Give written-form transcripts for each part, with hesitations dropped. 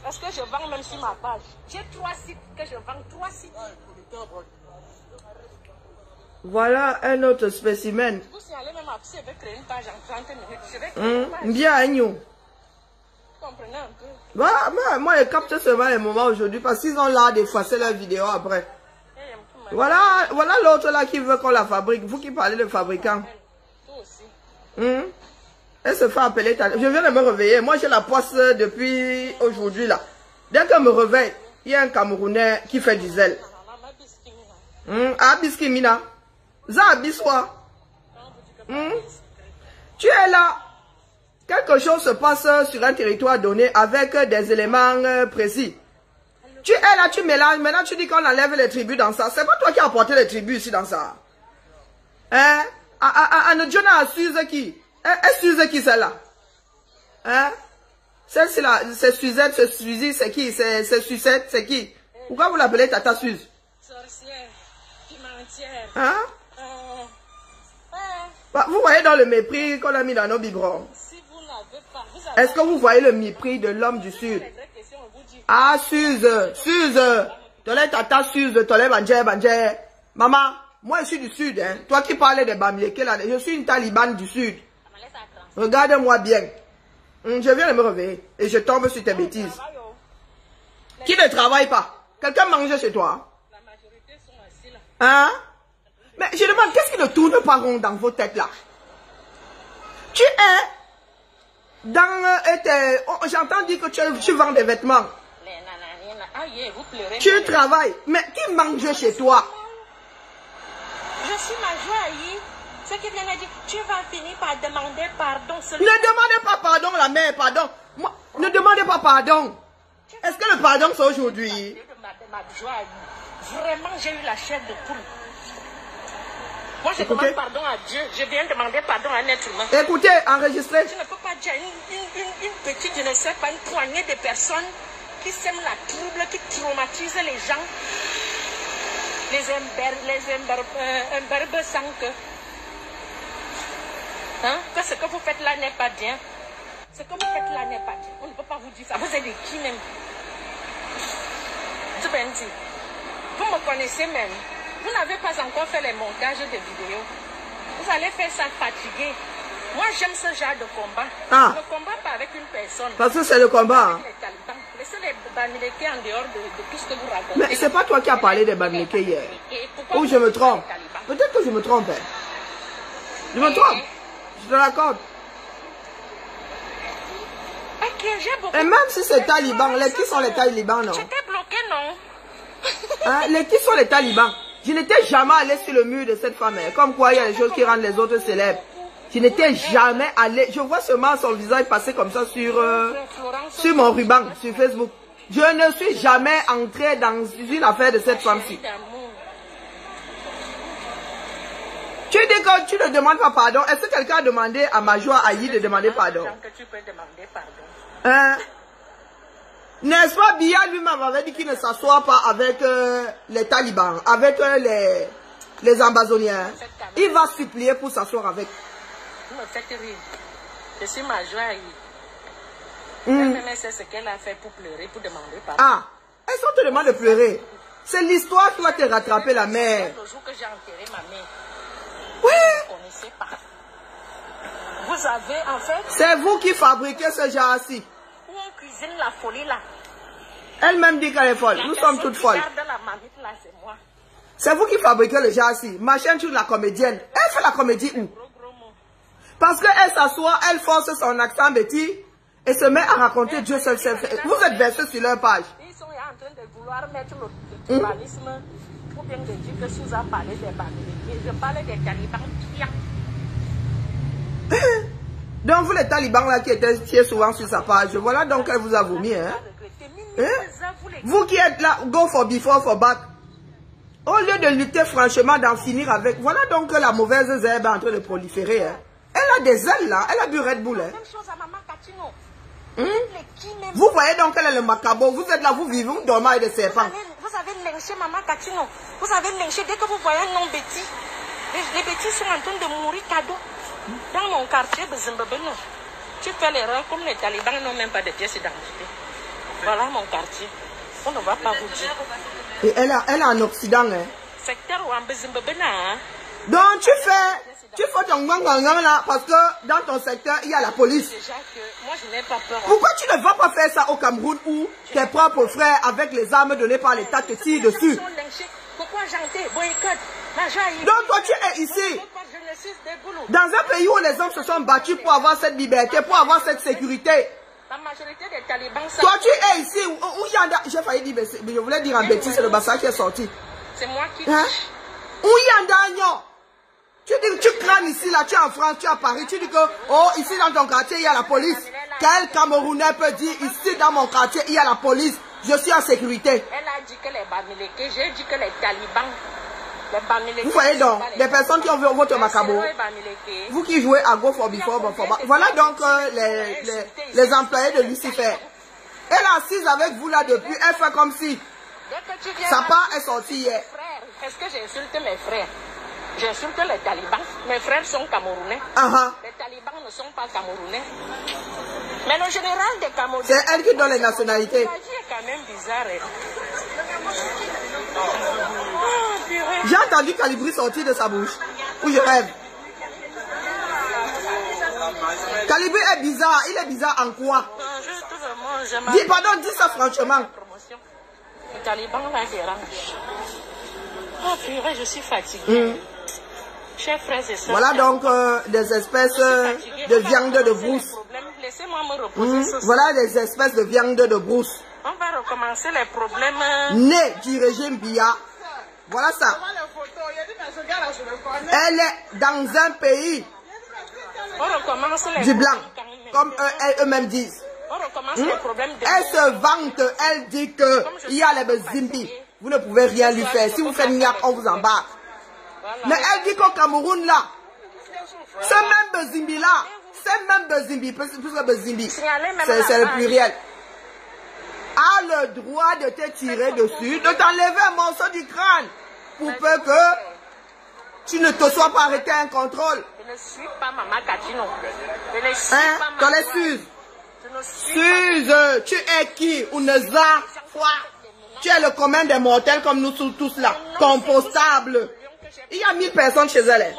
Parce que je vends même sur ma page. J'ai 3 sites que je vends, 3 sites. Voilà un autre spécimen. Vous signalez même après, je vais créer une page en 30 minutes. Je vais créer une page. Bien, Agneau. Vous comprenez un peu? Voilà, moi, je capte seulement les moments aujourd'hui parce qu'ils ont l'air d'effacer la vidéo après. Voilà l'autre là qui veut qu'on la fabrique. Vous qui parlez de fabricant. Elle se fait appeler. Je viens de me réveiller. Moi, j'ai la poisse depuis aujourd'hui là. Dès qu'elle me réveille, il y a un Camerounais qui fait du zèle. Abiskimina. Zabiswa. Tu es là. Quelque chose se passe sur un territoire donné avec des éléments précis. Tu es là, tu mélanges. Maintenant, tu dis qu'on enlève les tribus dans ça. C'est pas toi qui as apporté les tribus ici dans ça. Hein? Anodjona Suze qui? Est Suze qui celle-là? Hein? Celle-ci là, c'est Suzette, c'est Suzy, c'est qui? C'est Suzette, c'est qui? Pourquoi vous l'appelez Tata Suze? Sorcière, pimentière. Hein? Vous voyez dans le mépris qu'on a mis dans nos biberons. Si vous n'avez pas... Est-ce que vous voyez le mépris de l'homme du Sud? Ah, Suze, Tolè Tata Suze, Tolè Banjé. Maman, moi je suis du Sud, hein. Toi qui parlais de Bamileke là, je suis une talibane du Sud. Regarde-moi bien. Je viens de me réveiller et je tombe sur tes bêtises. Qui ne travaille pas? Quelqu'un mange chez toi? La majorité sont assis là. Hein? Mais je demande, qu'est-ce qui ne tourne pas rond dans vos têtes là? Tu es dans... J'entends dire que tu vends des vêtements. Vous pleurez. Tu travailles. Mais qui mange chez toi? Je suis Majoie. Ce qui vient de dire, tu vas finir par demander pardon. Ne demandez pas pardon, la mère, pardon. Moi, ne demandez pas pardon. Est-ce que le pardon c'est aujourd'hui? Vraiment, j'ai eu la chair de poule. Moi, je demande pardon à Dieu. Je viens demander pardon à un être humain. Écoutez, enregistrez. Tu ne peux pas dire une petite, je ne sais pas, une poignée de personnes qui sèment la trouble, qui traumatisent les gens. Les imberbes sans que... Hein? Que ce que vous faites là n'est pas bien. Ce que vous faites là n'est pas bien. On ne peut pas vous dire ça. Vous êtes des qui même? Vous me connaissez même. Vous n'avez pas encore fait les montages de vidéos. Vous allez faire ça fatigué. Moi, j'aime ce genre de combat. Ah. Ne combat pas avec une personne. Parce que c'est le combat. Hein. Les talibans. Laissez les Bamileke en dehors de tout ce que vous racontez. Mais c'est pas toi qui as parlé des Bamileke hier. Ou je me trompe. Peut-être que je me trompe. Hein. Je me trompe. Je te l'accorde. Et même si c'est talibans, qui sont les talibans, non? J'étais bloqué, non? Hein? Qui sont les talibans? Je n'étais jamais allé sur le mur de cette femme. Hein. Comme quoi, il y a des choses qui rendent les autres célèbres. Je n'étais jamais allé. Je vois seulement son visage passer comme ça sur mon ruban, sur Facebook. Je ne suis jamais entré dans une affaire de cette femme-ci. Tu dis que tu ne demandes pas pardon. Est-ce que quelqu'un a demandé à Majoie Ayi de demander pardon? Hein? N'est-ce pas, Biya lui-même avait dit qu'il ne s'assoit pas avec les talibans, avec les ambazoniens. Il va supplier pour s'asseoir avec. Vous me faites rire. Je suis Majoie Ayi. Elle sait ce qu'elle a fait pour pleurer, pour demander pardon. Ah, est-ce qu'on te demande de pleurer? C'est l'histoire qui va te rattraper la mère. Le jour que j'ai enterré ma mère. Oui. Vous ne connaissez pas. Vous avez en fait... C'est vous qui fabriquez ce genre-ci. Où on cuisine la folie là. Elle-même dit qu'elle est folle. Nous sommes toutes folles. C'est vous qui fabriquez le genre-ci. Ma chaîne sur la comédienne. Elle fait la comédie où? Parce qu'elle s'assoit, elle force son accent Betty et se met à raconter Dieu seul sait faire. Vous êtes versés sur leur page. Ils sont en train de vouloir mettre le tribalisme. Pour bien de dire que Sous a parlé des Bamileke. Je parlais des talibans. Donc vous les talibans là qui étaient souvent sur sa page, voilà donc elle vous a vomi. Hein? Vous qui êtes là, go for before, for back. Au lieu de lutter franchement, d'en finir avec, voilà donc la mauvaise herbe est en train de proliférer. Hein? Elle a des ailes là, elle a bu Red Bull. Hein? Même chose à Maman Katino. Vous voyez donc qu'elle est le macabo, vous êtes là, vous vivez, vous dormez avec des serpents. Vous avez lynché Maman Katino. Vous avez lynché dès que vous voyez un nom Betty. Les Betty sont en train de mourir cadeau. Dans mon quartier de Zimbabwe, tu fais l'erreur comme les talibans n'ont même pas de pièces d'identité. Voilà mon quartier. On ne va pas vous dire. Et elle est en Occident, hein. Secteur Wambezimbebena. Donc tu fais ton gang là parce que dans ton secteur il y a la police. Déjà que moi je n'ai pas peur. Pourquoi tu ne vas pas faire ça au Cameroun où tes propres frères avec les armes données par l'État te tirent dessus? Pourquoi j'entends boycott? Donc toi tu es ici dans un pays où les hommes se sont battus pour avoir cette liberté, pour avoir cette sécurité. La majorité des talibans. Toi tu es ici où Yanda, j'ai failli dire, je voulais dire en bêtise, c'est le Bassa qui est sorti. C'est moi qui. Hein? Où Yanda, tu dis, tu crânes ici, là, tu es en France, tu es à Paris, tu dis que, oh, ici dans ton quartier, il y a la police. Quel Camerounais peut dire, ici dans mon quartier, il y a la police, je suis en sécurité? Elle a dit que les Bamileke, j'ai dit que les talibans. Les Bamileke. Vous voyez donc, des personnes qui ont vu votre macabo. Vous qui jouez à Go for Before, voilà donc les employés de Lucifer. Elle est assise avec vous là depuis, elle fait comme si sa part est sortie hier. Est-ce que j'ai insulté mes frères? J'insulte les talibans. Mes frères sont camerounais. Les talibans ne sont pas camerounais. Mais le général des Camerounais. C'est elle qui donne les nationalités. La vie est quand même bizarre. J'ai entendu Calibri sortir de sa bouche. Où je rêve. Calibri est bizarre. Il est bizarre en quoi? Dis, pardon, dis ça franchement. Les talibans la dérangent. Oh purée, je suis fatiguée. Chers frères et sœurs. Voilà donc des espèces de viande de brousse. Laissez-moi me reposer. Voilà des espèces de viande de brousse. On va recommencer les problèmes. Né du régime Biya. Voilà ça. Elle est dans un pays du blanc, comme eux-mêmes disent. On recommence les problèmes de... Elle se vante, elle dit qu'il y a les Bezimbi. Vous ne pouvez rien lui faire. Si vous faites niaque, on vous embarque. Mais elle dit qu'au Cameroun là, ce même Bezimbi là, c'est même Bezimbi, plus que Bezimbi, c'est le pluriel, a le droit de te tirer dessus, de t'enlever un morceau du crâne, pour peu que tu ne te sois pas arrêté à un contrôle. Je ne suis pas Maman Katino. Je ne suis pas Maman. Suze, tu es qui? Ouneza, tu es le commun des mortels comme nous tous là, compostable. Il y a 1000 personnes chez elle.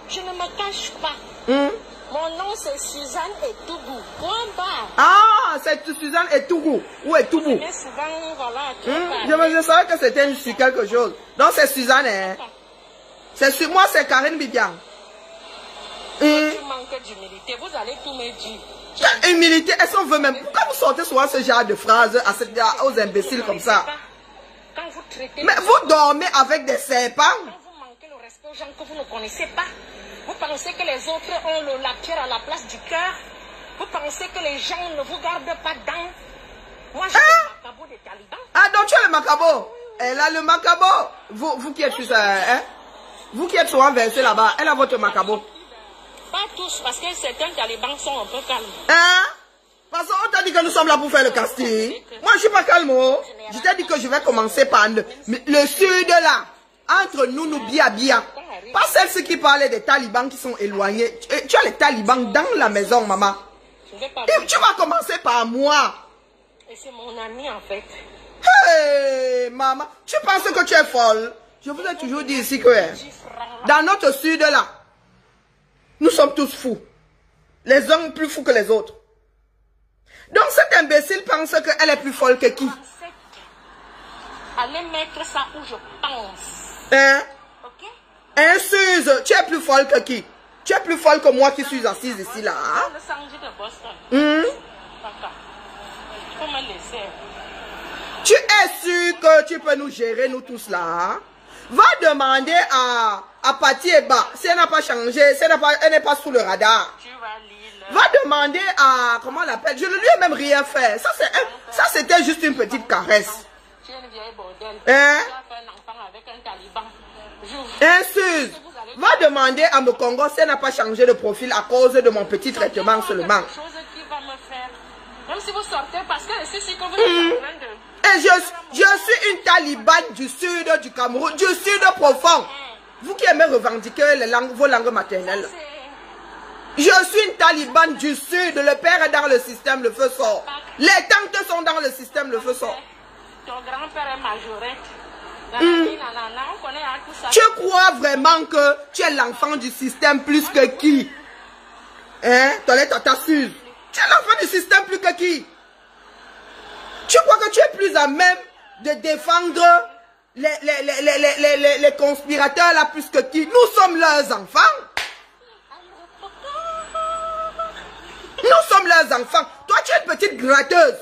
Je ne me cache pas. Mon nom c'est Suzanne Etougou. Ah, c'est Suzanne Etougou. Où est Etougou? Je savais que c'était sur quelque chose. Donc c'est Suzanne. Hein? Moi c'est Karine Bibian. Tu manques d'humilité. Vous allez tout me dire. Humilité, est-ce qu'on veut même... Pourquoi vous sortez souvent ce genre de phrases aux imbéciles comme ça? Quand vous traitez... Mais vous dormez avec des serpents? Quand vous manquez le respect aux gens que vous ne connaissez pas, vous pensez que les autres ont la pierre à la place du cœur? Vous pensez que les gens ne vous gardent pas dans... Moi, j'ai le macabo des talibans. Ah, donc tu as le macabo? Elle a le macabo. Vous qui êtes sur ça, hein? Vous qui êtes souvent versé là-bas, elle a votre macabo. Pas tous, parce que certains talibans sont un peu calmes. Hein? Parce qu'on t'a dit que nous sommes là pour faire le casting. Moi, je suis pas calme. Je t'ai dit que je vais commencer par le sud là. Entre nous bien. Pas celle-ci qui parlait des talibans qui sont éloignés. Tu as les talibans dans la maison, maman. Et tu vas commencer par moi. Et c'est mon ami en fait. Hey, maman. Tu penses que tu es folle? Je vous ai toujours dit ici que dans notre sud là, nous sommes tous fous. Les uns plus fous que les autres. Donc cet imbécile pense qu'elle est plus folle que qui? Allez mettre ça où je pense. Hein? Ok? Hein, Suze, tu es plus folle que qui? Tu es plus folle que moi qui suis assise ici là. Le samedi de Boston. Tu peux me laisser. Tu es sûr que tu peux nous gérer nous tous là? Va demander à Pati Eba si elle n'a pas changé, si elle n'est pas sous le radar. Va demander à, comment on l'appelle, je ne lui ai même rien fait. Ça c'était juste une petite caresse. Tu es une vieille bordel. Hein? Tu as fait un enfant avec un taliban. Suze, va demander à me Congo si elle n'a pas changé de profil à cause de mon petit traitement seulement. Même si vous sortez parce que c'est ce que vous êtes en train de... Et je suis une talibane du sud du Cameroun, du sud profond. Vous qui aimez revendiquer vos langues maternelles. Je suis une talibane du sud, le père est dans le système, le feu sort. Les tantes dans le système, le feu sort. Ton grand-père est majorette. On connaît tout ça. Tu crois vraiment que tu es l'enfant du système plus que qui? Hein? Toilette à ta suze. Tu es l'enfant du système plus que qui? Tu crois que tu es plus à même de défendre les conspirateurs là plus que qui? Nous sommes leurs enfants. Nous sommes leurs enfants. Toi, tu es une petite gratteuse.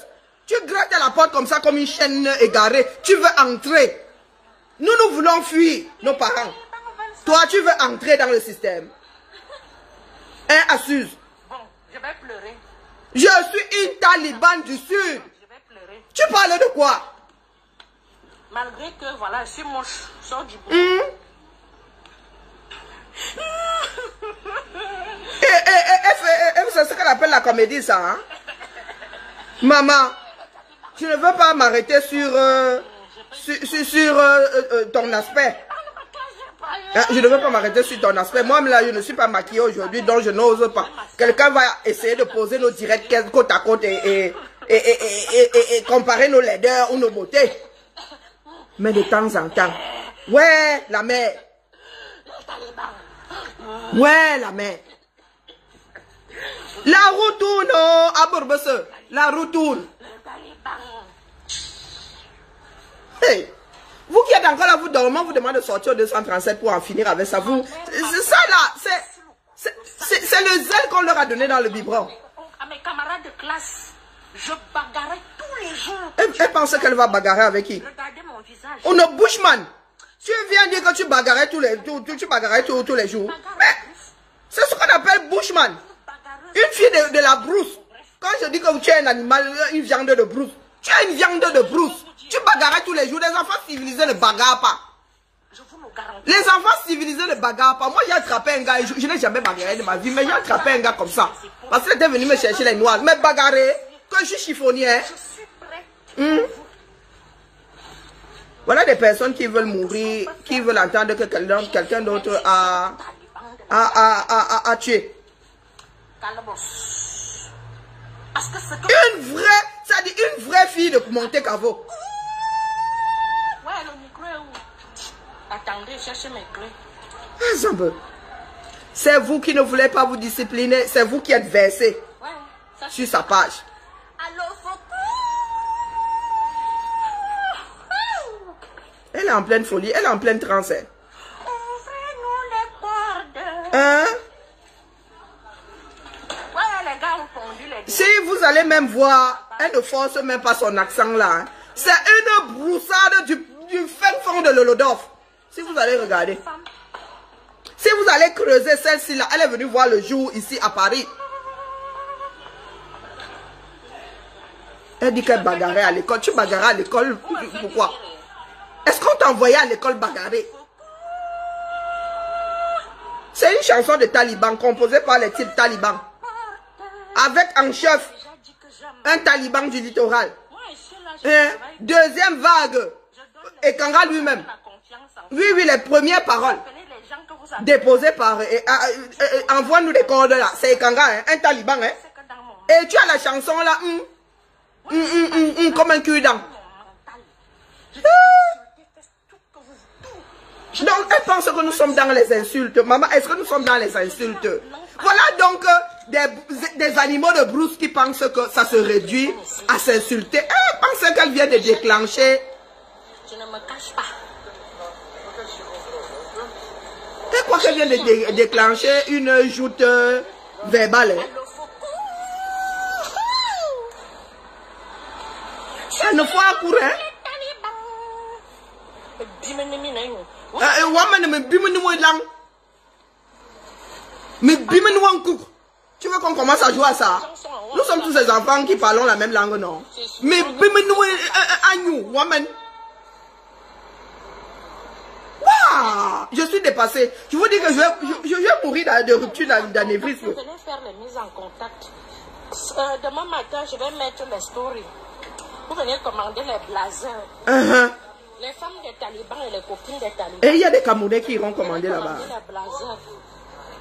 Tu grattes à la porte comme ça, comme une chaîne égarée. Tu veux entrer. Nous, nous voulons fuir nos parents. Toi, tu veux entrer dans le système. Hein, Assuse? Bon, je vais pleurer. Je suis une talibane du Sud. Je vais pleurer. Tu parles de quoi? Malgré que, voilà, je suis moche. Sors du bout. C'est ce qu'elle appelle la comédie, ça. Hein? Maman, je ne veux pas m'arrêter sur ton aspect. Je ne veux pas m'arrêter sur ton aspect. Moi, là, je ne suis pas maquillée aujourd'hui, donc je n'ose pas. Quelqu'un va essayer de poser nos directs côte à côte et comparer nos laideurs ou nos beautés. Mais de temps en temps, ouais, la mère. Ouais, la mère. La roue tourne, à Bourbesse. La roue tourne. Hey, vous qui êtes encore là, vous dormez, vous demandez de sortir au 237 pour en finir avec ça. C'est ça là, c'est le zèle qu'on leur a donné dans le biberon. À mes camarades de classe, je bagarrais tous les jours. Elle pensait qu'elle va bagarrer avec qui? Regardez mon visage. On est Bushman. Tu viens dire que tu bagarrais tous les jours. Mais c'est ce qu'on appelle Bushman. Une fille de la brousse. Quand je dis que tu es un animal, une viande de brousse. Tu es une viande de brousse. Tu bagarrais tous les jours. Les enfants civilisés ne bagarrent pas. Les enfants civilisés ne bagarrent pas. Moi, j'ai attrapé un gars. Je n'ai jamais bagarré de ma vie. Mais j'ai attrapé un gars comme ça. Parce qu'il était venu me chercher les noises. Mais bagarrer, que je suis chiffonnier. Voilà des personnes qui veulent mourir, qui veulent entendre que quelqu'un d'autre a tué. Une vraie, ça dit une vraie fille de Monte Cavo. Ouais, le micro est où? Attendez, cherchez mes clés. C'est vous qui ne voulez pas vous discipliner, c'est vous qui êtes versé sur sa page. Allô, Elle est en pleine folie, elle est en pleine transe. ouvrez-nous les cordes. Hein? Ouais, les gars ont fondu les deux. Si vous allez même voir, elle ne force même pas son accent là. Hein. C'est une broussade du fin fond de l'Olodorf. Si vous allez regarder. Si vous allez creuser celle-ci là, elle est venue voir le jour ici à Paris. Elle dit qu'elle bagarrait à l'école. Tu bagarrais à l'école, pourquoi? Est-ce qu'on t'a envoyé à l'école bagarrer? C'est une chanson de Taliban composée par les types talibans. Avec en chef un taliban du littoral. Deuxième vague. Et Kanga lui-même. Oui, les premières paroles déposées par... Envoie-nous des cordes là. C'est Kanga, hein, un taliban. Hein. Et tu as la chanson là. Comme un cul-dent. Donc, elle pense que nous sommes dans les insultes. Maman, est-ce que nous sommes dans les insultes? Voilà donc des animaux de brousse qui pensent que ça se réduit à s'insulter. Elle pense qu'elle vient de déclencher. Je ne me cache pas. Elle croit qu'elle vient de déclencher une joute verbale. Hein? Elle ne faut pas courir. Tu veux qu'on commence à jouer à ça? Nous sommes tous ces enfants qui parlons la même langue, non? Mais je suis dépassée. Je vous dis que je vais mourir de rupture d'anévrisme. Vous venez faire les mises en contact. Demain matin, je vais mettre les stories. Vous venez commander les blasins. Les femmes des talibans et les copines des talibans. Et il y a des Camerounais qui iront commander là-bas.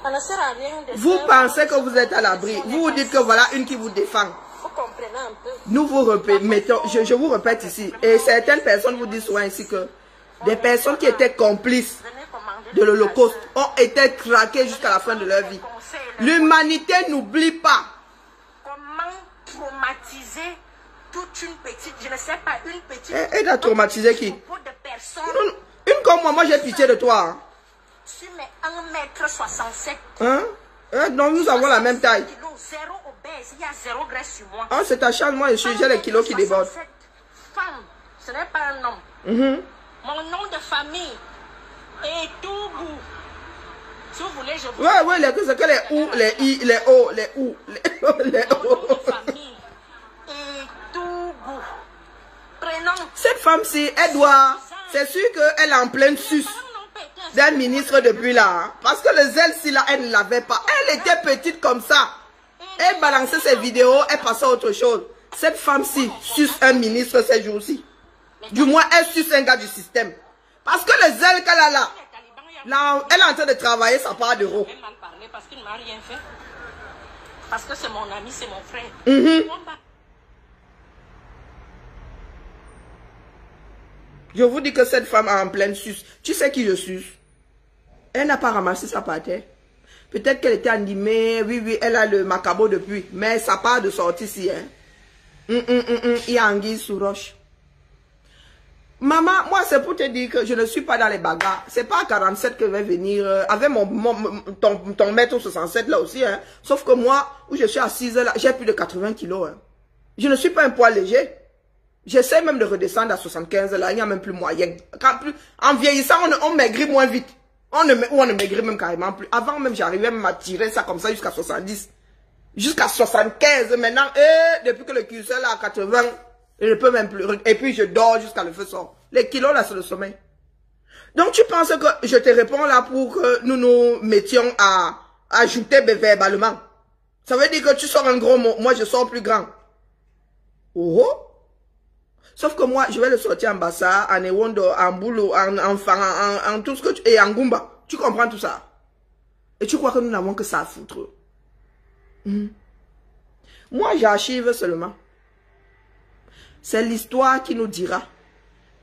Ça ne sert à rien de vous pensez que vous êtes à l'abri. Vous vous dites que voilà une qui vous défend. Vous comprenez un peu? Nous vous mettons, je vous répète ici, et certaines personnes vous disent souvent ici que des personnes qui étaient complices de l'Holocauste ont été traquées jusqu'à la fin de leur vie. L'humanité n'oublie pas. Comment traumatiser toute une petite, je ne sais pas, une petite... Elle a traumatisé qui? Une comme moi, j'ai pitié de toi. Hein? Tu mets 1,67 m. Hein? Donc nous avons la même taille. Zéro obèse, il y a 0 graisse sur moi. Ah, c'est ta charge, moi j'ai les kilos qui débordent. Femme, ce n'est pas un homme. Mon nom de famille est Toubou. Si vous voulez, je vous... Ouais, c'est que les ou, les i, les o, les ou, les o. Mon nom de famille est Toubou. Prénom. Cette femme-ci, elle doit... C'est sûr qu'elle est en pleine suce d'un ministre depuis là. Hein? Parce que le zèle-ci là, elle ne l'avait pas. Elle était petite comme ça. Elle balançait ses vidéos, elle passait à autre chose. Cette femme-ci suce un ministre ces jours-ci. Du moins, elle suce un gars du système. Parce que le zèle qu'elle a là, elle est en train de travailler sa part d'euros. Parce qu'il ne m'a rien fait. Parce que c'est mon ami, c'est mon frère. Je vous dis que cette femme est en pleine suce. Tu sais qui je suce? Elle n'a pas ramassé sa pâté. Peut-être qu'elle était animée. Oui, elle a le macabo depuis. Mais ça part de sortie ici. Hein. Il y a anguille sous roche. Maman, moi c'est pour te dire que je ne suis pas dans les bagarres. C'est pas à 47 que je vais venir. Avec ton mètre 67 là aussi. Hein. Sauf que moi, où je suis assise là, j'ai plus de 80 kilos. Hein. Je ne suis pas un poids léger. J'essaie même de redescendre à 75 là. Il n'y a même plus moyen. En vieillissant, on maigrit moins vite. On ne maigrit même carrément plus. Avant même, j'arrivais même à tirer ça comme ça jusqu'à 70. Jusqu'à 75. Maintenant, depuis que le curseur là à 80, je ne peux même plus. Et puis, je dors jusqu'à le feu sort. Les kilos là, c'est le sommeil. Donc, tu penses que je te réponds là pour que nous nous mettions à ajouter verbalement. Ça veut dire que tu sors un gros mot. Moi, je sors plus grand. Oh! Sauf que moi, je vais le sortir en Bassa, en Ewondo, en Boulou, en tout ce que tu... Et en Goumba. Tu comprends tout ça? Et tu crois que nous n'avons que ça à foutre? Moi, j'archive seulement. C'est l'histoire qui nous dira.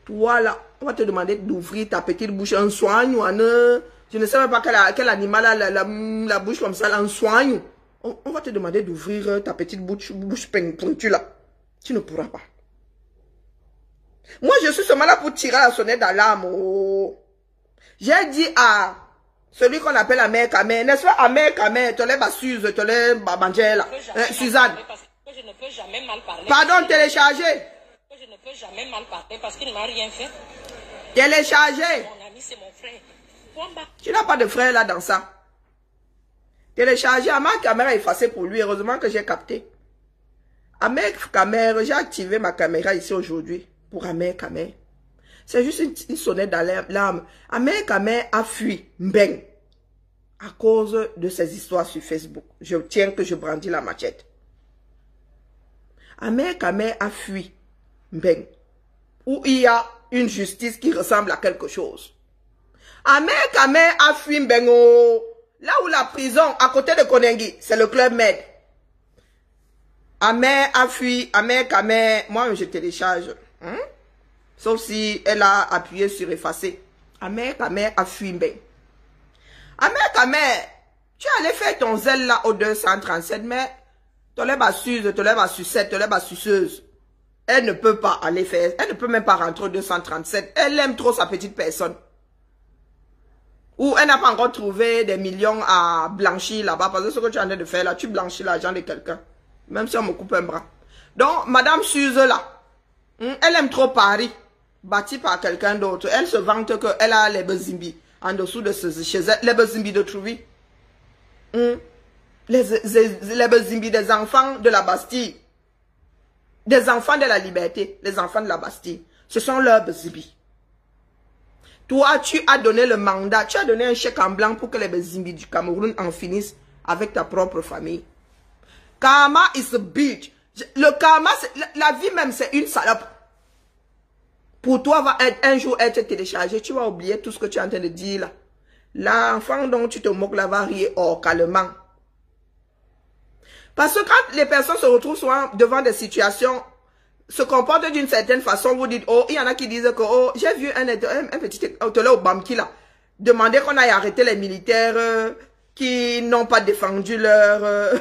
Toi, là, on va te demander d'ouvrir ta petite bouche, un soigne ou un... Je ne sais même pas quel animal a la bouche comme ça, là, un soigne. On va te demander d'ouvrir ta petite bouche pointue là. Tu ne pourras pas. Moi, je suis seulement là pour tirer la sonnette d'alarme. Oh. J'ai dit à celui qu'on appelle Amère Kamé, n'est-ce pas Amère Kamé, tu l'es Suze, tu l'es Babangela, Suzanne. Je ne peux jamais mal parler. Pardon, télécharger. Je ne peux jamais mal parler parce qu'il ne m'a rien fait. Télécharger. Mon ami, c'est mon frère. Tu n'as pas de frère là dans ça. Télécharger, ma caméra est effacée pour lui. Heureusement que j'ai capté. Amère Kamé, j'ai activé ma caméra ici aujourd'hui. Pour Amère Kamé. C'est juste une sonnette d'alarme. Amère Kamé a fui Mbeng à cause de ces histoires sur Facebook. Je tiens que je brandis la machette. Amère Kamé a fui Mbeng où il y a une justice qui ressemble à quelque chose. Amère Kamé a fui Mbeng là où la prison à côté de Konengi, c'est le Club Med. Amère a fui, Amère Kamé, moi je télécharge. Sauf si elle a appuyé sur effacer. Amère Kamé a fui Mbeng. Amère Kamé, tu allais faire ton zèle là au 237, mais tu l'es pas suce, tu l'es pas sucette, tu l'es pas suceuse. Elle ne peut pas aller faire, elle ne peut même pas rentrer au 237. Elle aime trop sa petite personne. Ou elle n'a pas encore trouvé des millions à blanchir là-bas. Parce que ce que tu es en train de faire là, tu blanchis l'argent de quelqu'un. Même si on me coupe un bras. Donc, Madame Suze là, elle aime trop Paris, bâti par quelqu'un d'autre. Elle se vante qu'elle a les bezimbi en dessous de chez elle, les bezimbi de Trouvi. Les bezimbi des enfants de la Bastille. Des enfants de la liberté, les enfants de la Bastille. Ce sont leurs bezimbi. Toi, tu as donné le mandat, tu as donné un chèque en blanc pour que les bezimbi du Cameroun en finissent avec ta propre famille. Karma is a bitch. Le karma, la vie même, c'est une salope. Pour toi, va un jour être téléchargé. Tu vas oublier tout ce que tu es en train de dire là. L'enfant dont tu te moques là va rire calmement. Parce que quand les personnes se retrouvent souvent devant des situations, se comportent d'une certaine façon, vous dites, oh, il y en a qui disent que, oh, j'ai vu un petit hôtel au Bamki là, demander qu'on aille arrêter les militaires qui n'ont pas défendu leur...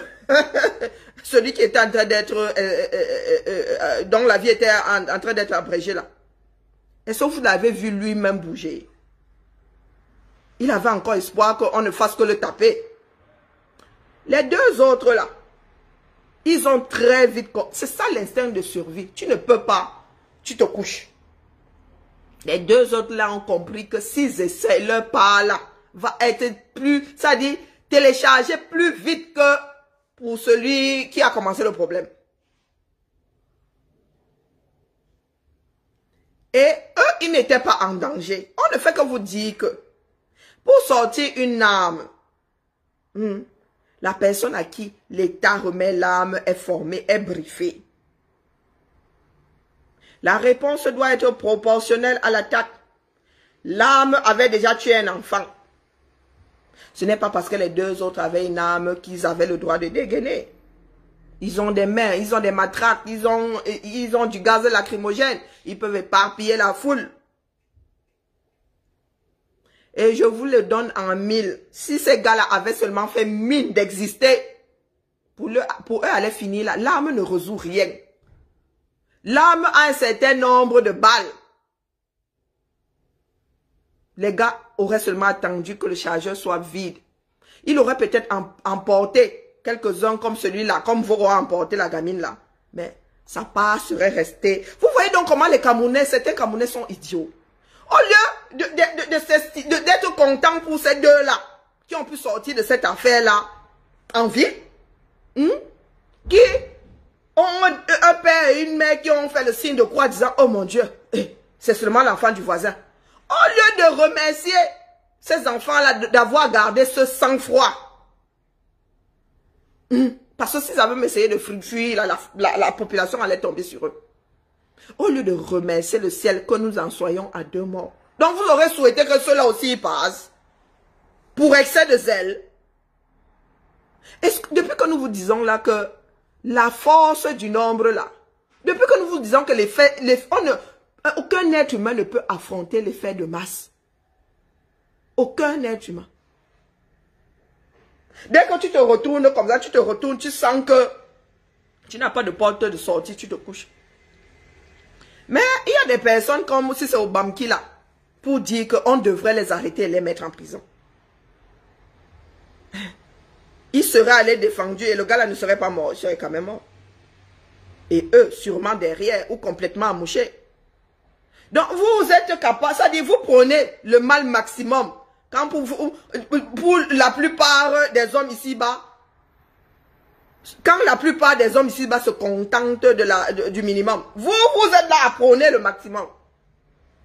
celui qui était en train d'être... dont la vie était en train d'être abrégée là. Est-ce que vous l'avez vu lui-même bouger? Il avait encore espoir qu'on ne fasse que le taper. Les deux autres là, ils ont très vite... C'est ça l'instinct de survie. Tu ne peux pas, tu te couches. Les deux autres là ont compris que s'ils essaient, leur pas là va être plus... Ça dit, télécharger plus vite que pour celui qui a commencé le problème. Et eux, ils n'étaient pas en danger. On ne fait que vous dire que pour sortir une arme, la personne à qui l'État remet l'arme est formée, est briefée. La réponse doit être proportionnelle à l'attaque. L'arme avait déjà tué un enfant. Ce n'est pas parce que les deux autres avaient une arme qu'ils avaient le droit de dégainer. Ils ont des mains, ils ont des matraques, ils ont du gaz lacrymogène. Ils peuvent éparpiller la foule. Et je vous le donne en 1000. Si ces gars-là avaient seulement fait mine d'exister, pour eux, aller finir là, l'arme ne résout rien. L'arme a un certain nombre de balles. Les gars auraient seulement attendu que le chargeur soit vide. Il aurait peut-être emporté quelques-uns comme celui-là, comme vous aurez emporté la gamine là. Mais sa part serait restée. Vous voyez donc comment les Camerounais, certains Camerounais sont idiots. Au lieu d'être contents pour ces deux-là, qui ont pu sortir de cette affaire-là en vie, qui ont un père et une mère qui ont fait le signe de croix disant, oh mon Dieu, c'est seulement l'enfant du voisin. Au lieu de remercier ces enfants-là d'avoir gardé ce sang-froid, parce que s'ils avaient essayé de fuir, la population allait tomber sur eux. Au lieu de remercier le ciel que nous en soyons à 2 morts. Donc vous aurez souhaité que ceux-là aussi y passent. Pour excès de zèle. Depuis que nous vous disons là que la force du nombre là, depuis que nous vous disons que aucun être humain ne peut affronter l'effet de masse. Aucun être humain. Dès que tu te retournes comme ça, tu sens que tu n'as pas de porte de sortie, tu te couches. Mais il y a des personnes comme si c'est au Bamki là, pour dire qu'on devrait les arrêter et les mettre en prison. Ils seraient allés défendus et le gars là ne serait pas mort, il serait quand même mort. Et eux, sûrement derrière ou complètement amouchés. Donc vous êtes capable, ça dit vous prenez le mal maximum. Quand pour la plupart des hommes ici-bas, quand la plupart des hommes ici-bas se contentent du minimum, vous êtes là à prôner le maximum.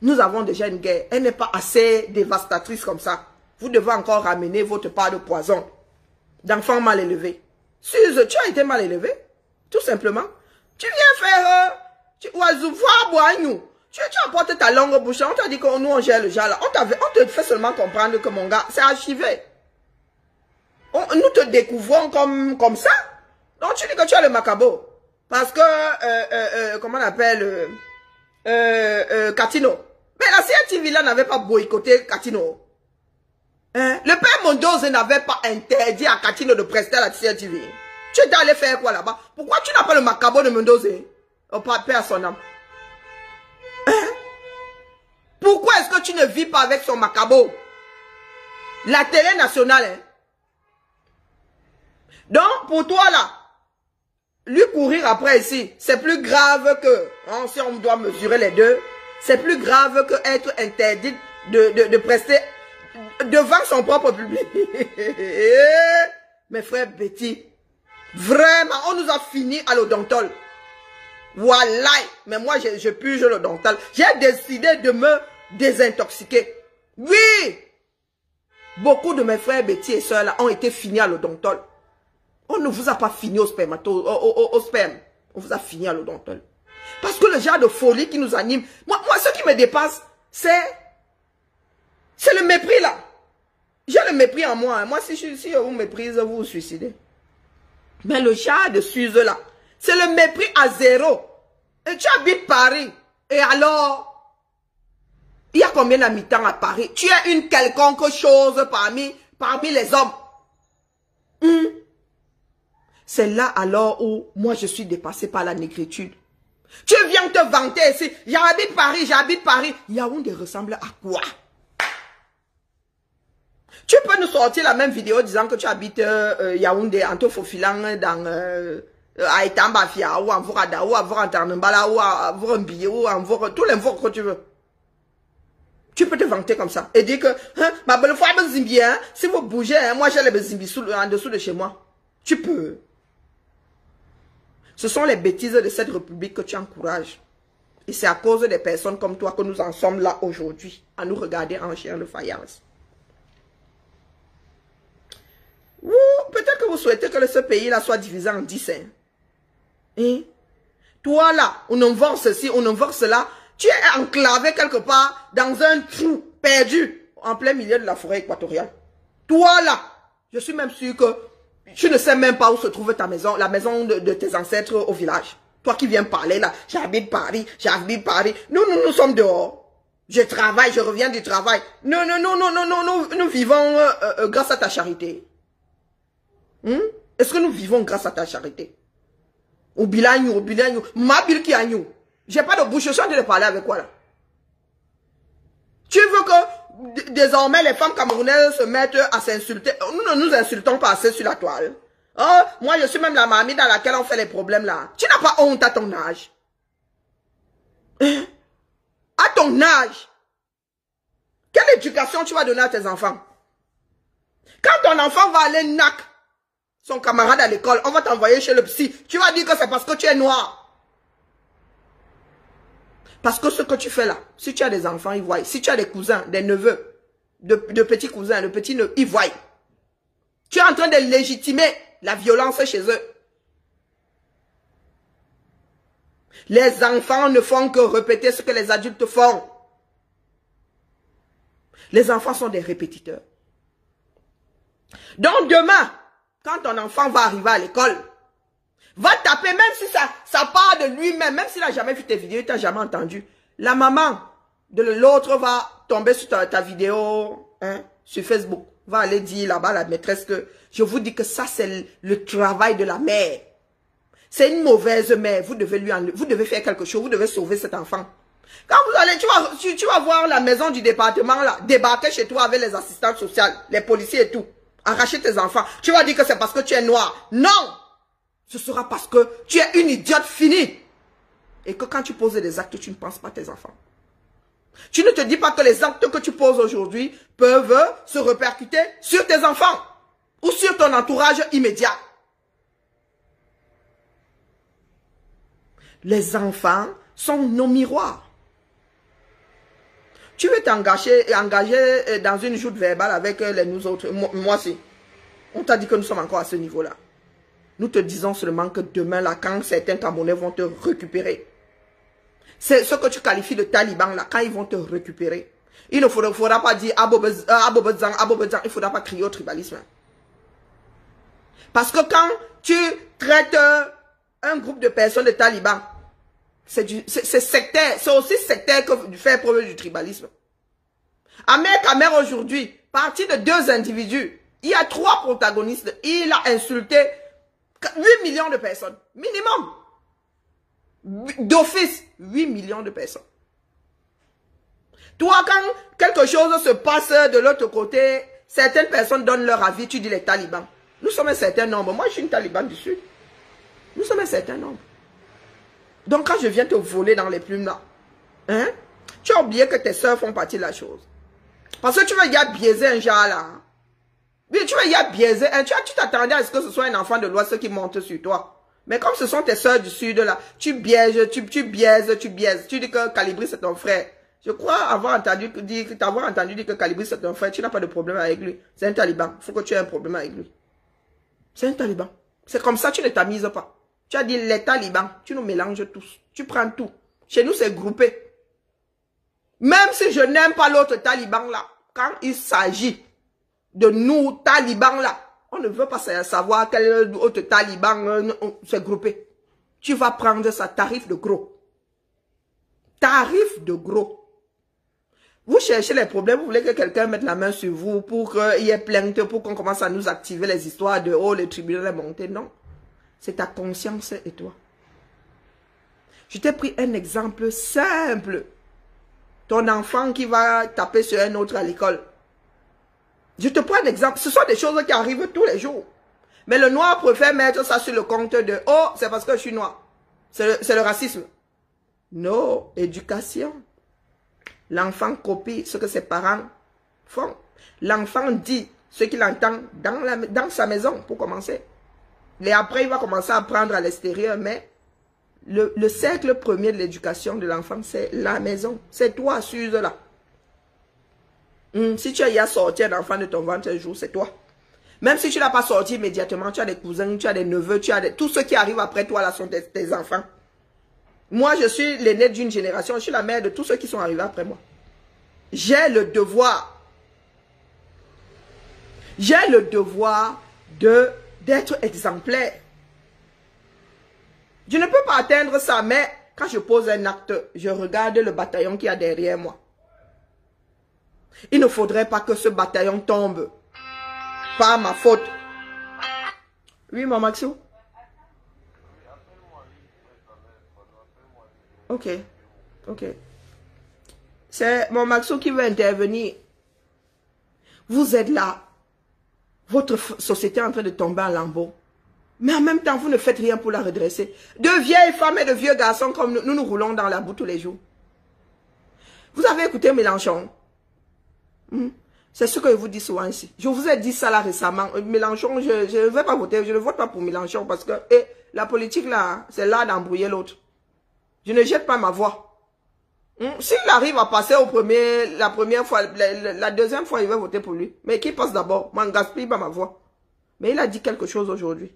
Nous avons déjà une guerre. Elle n'est pas assez dévastatrice comme ça. Vous devez encore ramener votre part de poison d'enfants mal élevés. Suze, tu as été mal élevé. Tout simplement. Tu viens faire... Tu apportes ta langue bouche. On t'a dit que nous on gère le genre là. On te fait seulement comprendre que mon gars, c'est archivé. Nous te découvrons comme ça. Donc tu dis que tu as le macabo. Parce que, comment on appelle, Katino. Mais la CRTV là n'avait pas boycotté Katino. Hein? Le père Mondoze n'avait pas interdit à Katino de prester à la CRTV. Tu étais allé faire quoi là-bas? Pourquoi tu n'as pas le macabo de Mondoze? Oh, paix à son âme. Hein? Pourquoi est-ce que tu ne vis pas avec son macabo? La télé nationale, hein? Donc, pour toi là, lui courir après ici, c'est plus grave que, hein, si on doit mesurer les deux, c'est plus grave que être interdit de prester devant son propre public. Mes frères Betty, vraiment, on nous a fini à l'odontol. Voilà, mais moi je purge l'odontol. J'ai décidé de me désintoxiquer. Oui, beaucoup de mes frères Betty et sœurs là ont été finis à l'odontol. On ne vous a pas fini au sperme. On vous a fini à l'odontol. Parce que le genre de folie qui nous anime, moi ce qui me dépasse, c'est le mépris là. J'ai le mépris en moi. Hein. Moi, si vous méprisez, vous vous suicidez. Mais le genre de Suze là, c'est le mépris à zéro. Et tu habites Paris. Et alors, il y a combien d'habitants à Paris? Tu es une quelconque chose parmi les hommes. C'est là alors où moi je suis dépassée par la négritude. Tu viens te vanter ici. J'habite Paris, j'habite Paris. Yaoundé ressemble à quoi? Tu peux nous sortir la même vidéo disant que tu habites Yaoundé en te faufilant dans Aïtambafia ou en Vorada ou en Vorantarnambala ou en Vorambi ou en Vor, tous les Vor que tu veux. Tu peux te vanter comme ça et dire que ma belle fois Zimbi, hein, si vous bougez, hein, moi j'ai les Zimbi en dessous de chez moi. Tu peux. Ce sont les bêtises de cette république que tu encourages. Et c'est à cause des personnes comme toi que nous en sommes là aujourd'hui, à nous regarder en chien de faïence. Peut-être que vous souhaitez que ce pays-là soit divisé en 10. Hein? Et toi là, on envoie ceci, on envoie cela. Tu es enclavé quelque part dans un trou perdu en plein milieu de la forêt équatoriale. Toi là, je suis même sûr que tu ne sais même pas où se trouve ta maison, la maison de tes ancêtres au village. Toi qui viens parler là, j'habite Paris, j'habite Paris. Nous sommes dehors. Je travaille, je reviens du travail. Non, nous vivons grâce à ta charité. Est-ce que nous vivons grâce à ta charité? Au bilan, ma bil qui a nous. J'ai pas de bouche, je suis en train de parler avec quoi là? Tu veux que désormais les femmes camerounaises se mettent à s'insulter? Nous ne nous insultons pas assez sur la toile. Oh, moi je suis même la mamie dans laquelle on fait les problèmes là. Tu n'as pas honte à ton âge? À ton âge? Quelle éducation tu vas donner à tes enfants? Quand ton enfant va aller nac son camarade à l'école, on va t'envoyer chez le psy. Tu vas dire que c'est parce que tu es noir. Parce que ce que tu fais là, si tu as des enfants, ils voient. Si tu as des cousins, des neveux, de petits cousins, de petits neveux, ils voient. Tu es en train de légitimer la violence chez eux. Les enfants ne font que répéter ce que les adultes font. Les enfants sont des répétiteurs. Donc demain, quand ton enfant va arriver à l'école, va taper, même si ça part de lui-même, même s'il n'a jamais vu tes vidéos, il t'a jamais entendu. La maman de l'autre va tomber sur ta vidéo sur Facebook, va aller dire là-bas à la maîtresse que je vous dis que ça c'est le travail de la mère. C'est une mauvaise mère, vous devez faire quelque chose, vous devez sauver cet enfant. Quand vous allez, tu vas voir la maison du département là, débarquer chez toi avec les assistantes sociales, les policiers et tout, arracher tes enfants. Tu vas dire que c'est parce que tu es noir. Non! Ce sera parce que tu es une idiote finie. Et que quand tu poses des actes, tu ne penses pas à tes enfants. Tu ne te dis pas que les actes que tu poses aujourd'hui peuvent se répercuter sur tes enfants ou sur ton entourage immédiat. Les enfants sont nos miroirs. Tu veux t'engager dans une joute verbale avec nous autres. Moi aussi. On t'a dit que nous sommes encore à ce niveau-là. Nous te disons seulement que demain, là, quand certains Camerounais vont te récupérer, c'est ce que tu qualifies de talibans, là, quand ils vont te récupérer, il ne faudra pas dire Abobezang, il ne faudra pas crier au tribalisme. Parce que quand tu traites un groupe de personnes de talibans, c'est sectaire, c'est aussi sectaire que de faire preuve du tribalisme. Ahmed Kamer aujourd'hui, parti de 2 individus, il y a 3 protagonistes, il a insulté 8 millions de personnes, minimum. D'office, 8 millions de personnes. Toi, quand quelque chose se passe de l'autre côté, certaines personnes donnent leur avis, tu dis les talibans. Nous sommes un certain nombre. Moi, je suis une taliban du Sud. Nous sommes un certain nombre. Donc, quand je viens te voler dans les plumes là, tu as oublié que tes soeurs font partie de la chose. Parce que tu veux y a biaiser un genre là. Oui, tu veux y a biaiser. Tu t'attendais à ce que ce soit un enfant de l'Ouest qui monte sur toi. Mais comme ce sont tes soeurs du Sud là, tu biaises. Tu dis que Calibri c'est ton frère. Je crois avoir entendu dire que Calibri c'est ton frère. Tu n'as pas de problème avec lui. C'est un taliban. Il faut que tu aies un problème avec lui. C'est un taliban. C'est comme ça, tu ne t'amuses pas. Tu as dit les talibans. Tu nous mélanges tous. Tu prends tout. Chez nous, c'est groupé. Même si je n'aime pas l'autre taliban là, quand il s'agit de nous talibans là, On ne veut pas savoir quel autre taliban s'est groupé. Tu vas prendre ça, tarif de gros. Tarif de gros. Vous cherchez les problèmes, vous voulez que quelqu'un mette la main sur vous pour qu'il y ait plainte, pour qu'on commence à nous activer les histoires de « Oh, le tribunal est monté ». Non. C'est ta conscience et toi. Je t'ai pris un exemple simple. Ton enfant qui va taper sur un autre à l'école. Je te prends un exemple. Ce sont des choses qui arrivent tous les jours. Mais le noir préfère mettre ça sur le compte de « Oh, c'est parce que je suis noir ». C'est le racisme. Non, éducation. L'enfant copie ce que ses parents font. L'enfant dit ce qu'il entend dans sa maison, pour commencer. Et après, il va commencer à apprendre à l'extérieur, mais le cercle premier de l'éducation de l'enfant, c'est la maison. C'est toi, Suze, là. Si tu as sorti un enfant de ton ventre un jour, c'est toi. Même si tu ne l'as pas sorti immédiatement, tu as des cousins, tu as des neveux, tous ceux qui arrivent après toi, là, sont tes enfants. Moi, je suis l'aîné d'une génération, je suis la mère de tous ceux qui sont arrivés après moi. J'ai le devoir d'être exemplaire. Je ne peux pas atteindre ça, mais quand je pose un acte, je regarde le bataillon qui y a derrière moi. Il ne faudrait pas que ce bataillon tombe par ma faute. Oui, mon Maxou? Ok, ok. C'est mon Maxou qui veut intervenir. Vous êtes là. Votre société est en train de tomber en lambeaux. Mais en même temps, vous ne faites rien pour la redresser. De vieilles femmes et de vieux garçons comme nous roulons dans la boue tous les jours. Vous avez écouté Mélenchon? C'est ce que je vous dis souvent ici. Je vous ai dit ça là récemment. Mélenchon, je ne vais pas voter. Je ne vote pas pour Mélenchon parce que la politique là, c'est là d'embrouiller l'autre. Je ne jette pas ma voix. S'il arrive à passer la première fois, la deuxième fois, il va voter pour lui. Mais qui passe d'abord? Moi, je ne gaspille pas ma voix. Mais il a dit quelque chose aujourd'hui.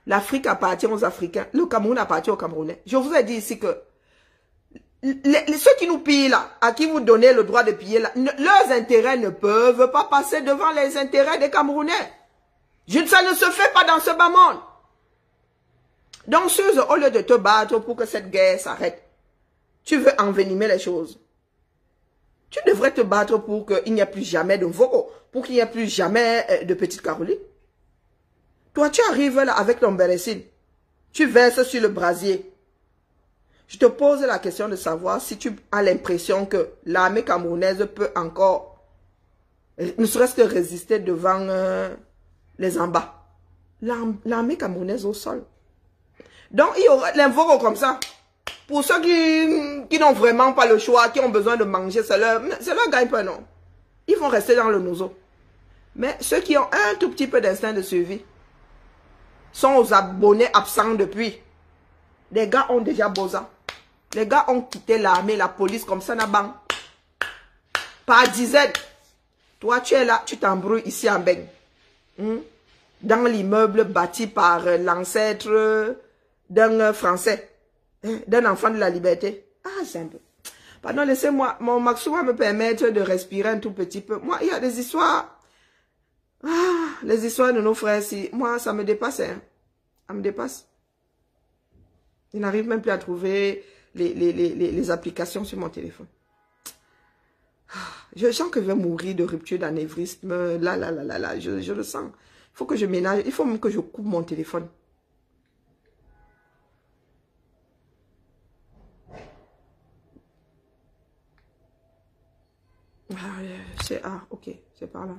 L'Afrique appartient aux Africains. Le Cameroun appartient aux Camerounais. Je vous ai dit ici que ceux qui nous pillent là, à qui vous donnez le droit de piller là, leurs intérêts ne peuvent pas passer devant les intérêts des Camerounais. Ça ne se fait pas dans ce bas monde. Donc, Suze, au lieu de te battre pour que cette guerre s'arrête, tu veux envenimer les choses. Tu devrais te battre pour qu'il n'y ait plus jamais de Mvoko, pour qu'il n'y ait plus jamais de Petite Caroline. Toi, tu arrives là avec ton bérécine, tu verses sur le brasier. Je te pose la question de savoir si tu as l'impression que l'armée camerounaise peut encore, ne serait-ce que résister devant les embats. L'armée camerounaise au sol. Donc, il y aura l'invoque comme ça. Pour ceux qui n'ont vraiment pas le choix, qui ont besoin de manger, c'est leur gagne-pain, non. Ils vont rester dans le nozo. Mais ceux qui ont un tout petit peu d'instinct de survie sont aux abonnés absents depuis. Les gars ont déjà bosa. Les gars ont quitté l'armée, la police, comme ça, n'a-bang. Par dizaines. Toi, tu es là, tu t'embrouilles ici en Beng. Dans l'immeuble bâti par l'ancêtre d'un Français. D'un enfant de la liberté. Ah, c'est un peu. Pardon, laissez-moi. Mon Maxou va me permettre de respirer un tout petit peu. Moi, il y a des histoires. Ah, les histoires de nos frères ici. Moi, ça me dépasse. Hein. Ça me dépasse. Je n'arrive même plus à trouver les applications sur mon téléphone. Je sens que je vais mourir de rupture d'anévrisme. Là, je le sens. Il faut que je ménage. Il faut même que je coupe mon téléphone. Ok, c'est par là.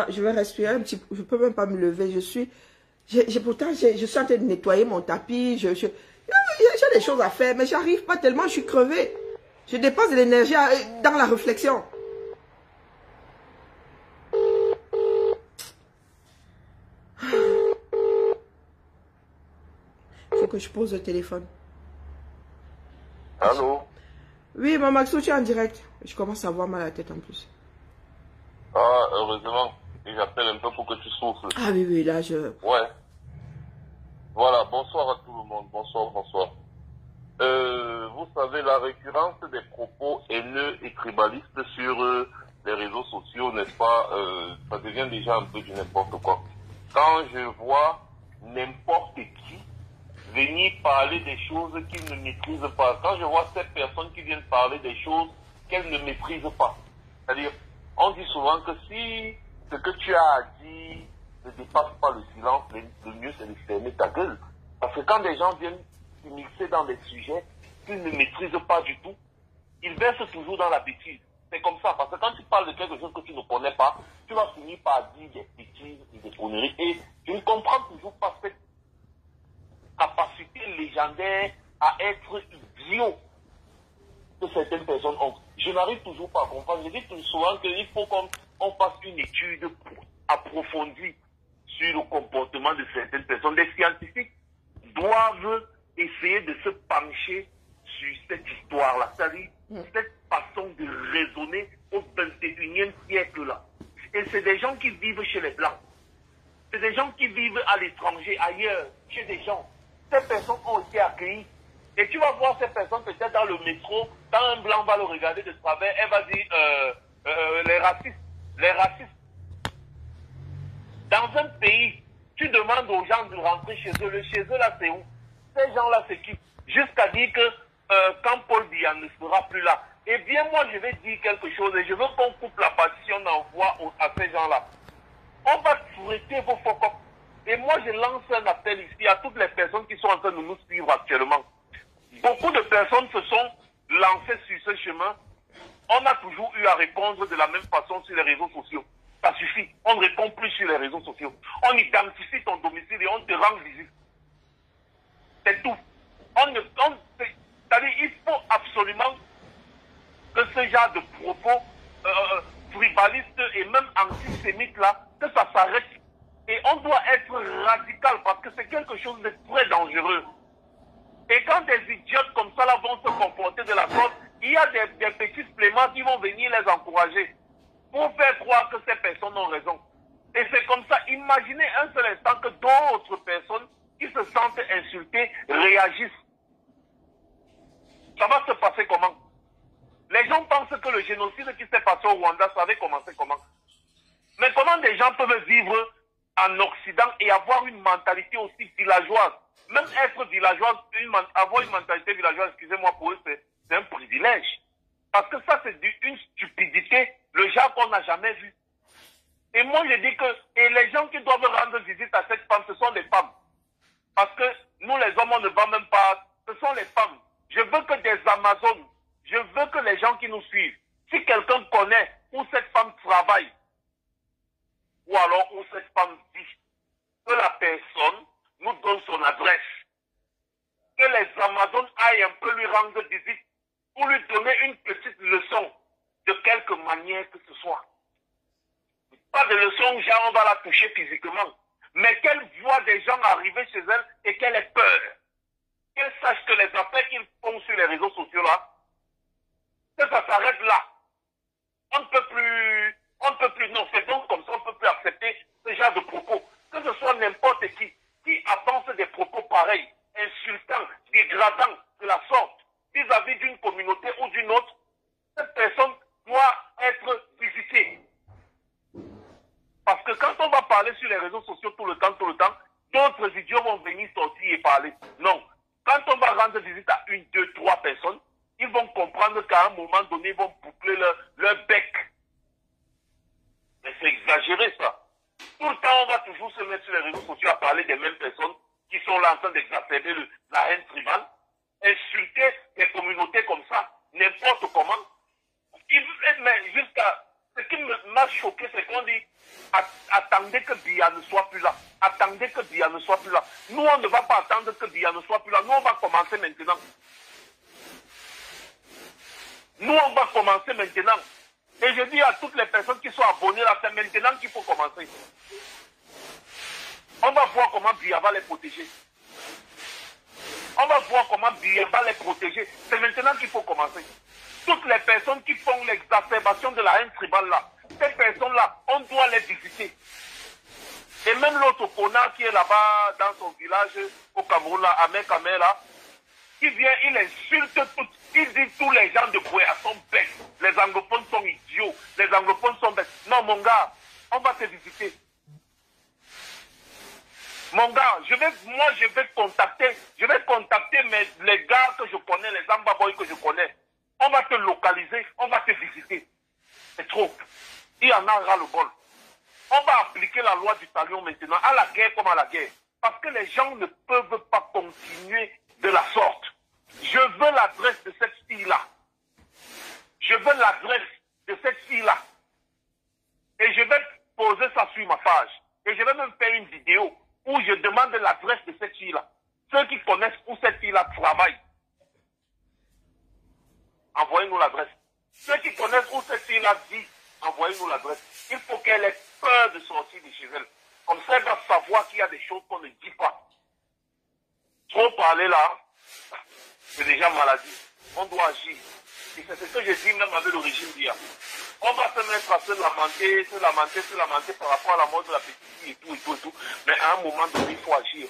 Je vais respirer un petit peu. Je peux même pas me lever. Pourtant, je suis en train de nettoyer mon tapis. J'ai des choses à faire, mais j'arrive pas tellement. Je suis crevée. Je dépasse de l'énergie dans la réflexion. Il faut que je pose le téléphone. Allô? Oui, mon Maxou, tu es en direct. Je commence à avoir mal à la tête en plus. Ah, heureusement. Et j'appelle un peu pour que tu souffles. Ah oui, là, Ouais. Voilà, bonsoir à tout le monde. Bonsoir. Vous savez, la récurrence des propos haineux et tribalistes sur les réseaux sociaux vient déjà un peu du n'importe quoi. Quand je vois n'importe qui venir parler des choses qu'il ne maîtrise pas, quand je vois cette personne qui vient parler des choses qu'elle ne maîtrise pas, c'est-à-dire, on dit souvent que si ce que tu as à dire ne dépasse pas le silence, le mieux c'est de fermer ta gueule. Parce que quand des gens viennent s'immiscer dans des sujets qu'ils ne maîtrisent pas du tout, ils versent toujours dans la bêtise. C'est comme ça, parce que quand tu parles de quelque chose que tu ne connais pas, tu vas finir par dire des bêtises et des conneries. Et je ne comprends toujours pas cette capacité légendaire à être idiot que certaines personnes ont. Je n'arrive toujours pas à comprendre. Je dis tout souvent qu'il faut qu'on fasse une étude approfondie sur le comportement de certaines personnes. Les scientifiques doivent essayer de se pencher sur cette histoire-là, c'est-à-dire cette façon de raisonner au 21e siècle-là. Et c'est des gens qui vivent chez les Blancs. C'est des gens qui vivent à l'étranger, ailleurs, chez des gens. Ces personnes ont été accueillies. Et tu vas voir ces personnes peut-être dans le métro, quand un Blanc va le regarder de travers, elle va dire les racistes, les racistes. Dans un pays, tu demandes aux gens de rentrer chez eux. Le chez eux là, c'est où? Ces gens-là, c'est qui? Jusqu'à dire que quand Paul Biya ne sera plus là, eh bien moi je vais dire quelque chose et je veux qu'on coupe la partition d'envoi à ces gens-là. On va traiter vos focus. Et moi je lance un appel ici à toutes les personnes qui sont en train de nous suivre actuellement. Beaucoup de personnes se sont lancées sur ce chemin. On a toujours eu à répondre de la même façon sur les réseaux sociaux. Ça suffit. On ne répond plus sur les réseaux sociaux. On identifie ton domicile et on te rend visite. C'est tout. C'est-à-dire, il faut absolument que ce genre de propos tribalistes et même antisémites là, que ça s'arrête. Et on doit être radical parce que c'est quelque chose de très dangereux. Et quand des idiotes comme ça là vont se comporter de la sorte, il y a des petits suppléments qui vont venir les encourager pour faire croire que ces personnes ont raison. Et c'est comme ça. Imaginez un seul instant que d'autres personnes qui se sentent insultées réagissent. Ça va se passer comment? Les gens pensent que le génocide qui s'est passé au Rwanda, ça avait commencé comment? Mais comment des gens peuvent vivre en Occident et avoir une mentalité aussi villageoise? Même être villageoise, avoir une mentalité villageoise, excusez-moi pour eux, c'est un privilège. Parce que ça, c'est une stupidité, le genre qu'on n'a jamais vu. Et moi, je dis que et les gens qui doivent rendre visite à cette femme, ce sont les femmes. Parce que nous, les hommes, on ne va même pas. Ce sont les femmes. Je veux que des Amazones, je veux que les gens qui nous suivent, si quelqu'un connaît où cette femme travaille, ou alors où cette femme vit, que la personne nous donne son adresse. Que les Amazones aillent un peu lui rendre visite pour lui donner une petite leçon de quelque manière que ce soit. Pas de leçon, genre on va la toucher physiquement, mais qu'elle voit des gens arriver chez elle et qu'elle ait peur. Qu'elle sache que les affaires qu'ils font sur les réseaux sociaux là, que ça s'arrête là. On ne peut plus, non, c'est donc comme ça, on ne peut plus accepter ce genre de propos. Que ce soit n'importe qui avance des propos pareils, insultants, dégradants de la sorte, vis-à-vis d'une communauté ou d'une autre, cette personne doit être visitée. Parce que quand on va parler sur les réseaux sociaux tout le temps, d'autres idiots vont venir sortir et parler. Non. Quand on va rendre visite à 1, 2, 3 personnes, ils vont comprendre qu'à un moment donné, ils vont boucler leur bec. Mais c'est exagéré ça. Tout le temps, on va toujours se mettre sur les réseaux sociaux à parler des mêmes personnes qui sont là en train d'exacerber la haine tribale, insulter des communautés comme ça, n'importe comment. Mais jusqu'à ce qui m'a choqué, c'est qu'on dit attendez que Biya ne soit plus là. Attendez que Biya ne soit plus là. Nous, on ne va pas attendre que Biya ne soit plus là. Nous, on va commencer maintenant. Nous, on va commencer maintenant. Et je dis à toutes les personnes qui sont abonnées là, c'est maintenant qu'il faut commencer. On va voir comment Biya va les protéger. On va voir comment Biya va les protéger. C'est maintenant qu'il faut commencer. Toutes les personnes qui font l'exacerbation de la haine tribale là, ces personnes-là, on doit les visiter. Et même l'autre connard qui est là-bas dans son village au Cameroun, là, à Mekamé, là, qui vient, il insulte tout. Il dit tous les gens de Bouéa sont bêtes. Les anglophones sont idiots. Les anglophones sont bêtes. Non, mon gars, On va te visiter. Mon gars, je vais contacter les gars que je connais, les Ambaboy que je connais. On va te localiser, on va te visiter. C'est trop. Il y en a ras-le-bol. On va appliquer la loi du talion maintenant, à la guerre comme à la guerre. Parce que les gens ne peuvent pas continuer de la sorte. Je veux l'adresse de cette fille-là. Je veux l'adresse de cette fille-là. Et je vais poser ça sur ma page. Et je vais même faire une vidéo où je demande l'adresse de cette fille-là. Ceux qui connaissent où cette fille-là travaille, envoyez-nous l'adresse. Ceux qui connaissent où cette fille-là vit, envoyez-nous l'adresse. Il faut qu'elle ait peur de sortir de chez elle. Comme ça, elle va savoir qu'il y a des choses qu'on ne dit pas. Trop parler là, c'est déjà maladie. On doit agir. Et c'est ce que je dis même avec le régime d'hier. On va se mettre à se lamenter par rapport à la mort de la petite fille et tout. Mais à un moment donné, il faut agir.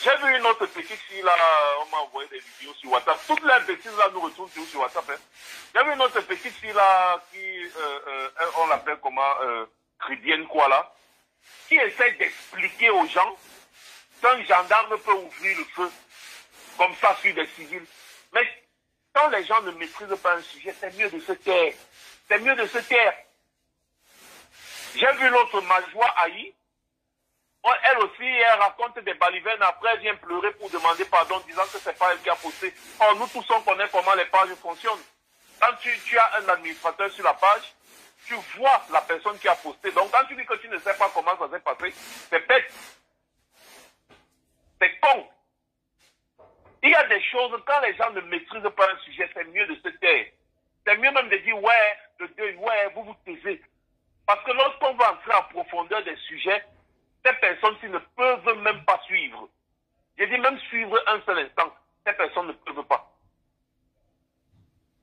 J'ai vu une autre petite fille là, on m'a envoyé des vidéos sur WhatsApp. Toutes les bêtises là nous retournent sur WhatsApp. Hein. J'ai vu une autre petite fille là, qui, on l'appelle comment, Tridienne quoi là, qui essaie d'expliquer aux gens qu'un gendarme peut ouvrir le feu comme ça sur des civils. Mais quand les gens ne maîtrisent pas un sujet, c'est mieux de se taire. C'est mieux de se taire. J'ai vu l'autre Majoie Aïe. Elle aussi, elle raconte des balivernes. Après, elle vient pleurer pour demander pardon, disant que c'est pas elle qui a posté. Or, nous tous, on connaît comment les pages fonctionnent. Quand tu as un administrateur sur la page, tu vois la personne qui a posté. Donc, quand tu dis que tu ne sais pas comment ça s'est passé, c'est bête. C'est con. Il y a des choses, quand les gens ne maîtrisent pas un sujet, c'est mieux de se taire. C'est mieux même de dire, ouais, vous vous taisez. Parce que lorsqu'on va entrer en profondeur des sujets, ces personnes-ci ne peuvent même pas suivre. J'ai dit même suivre un seul instant. Ces personnes ne peuvent pas.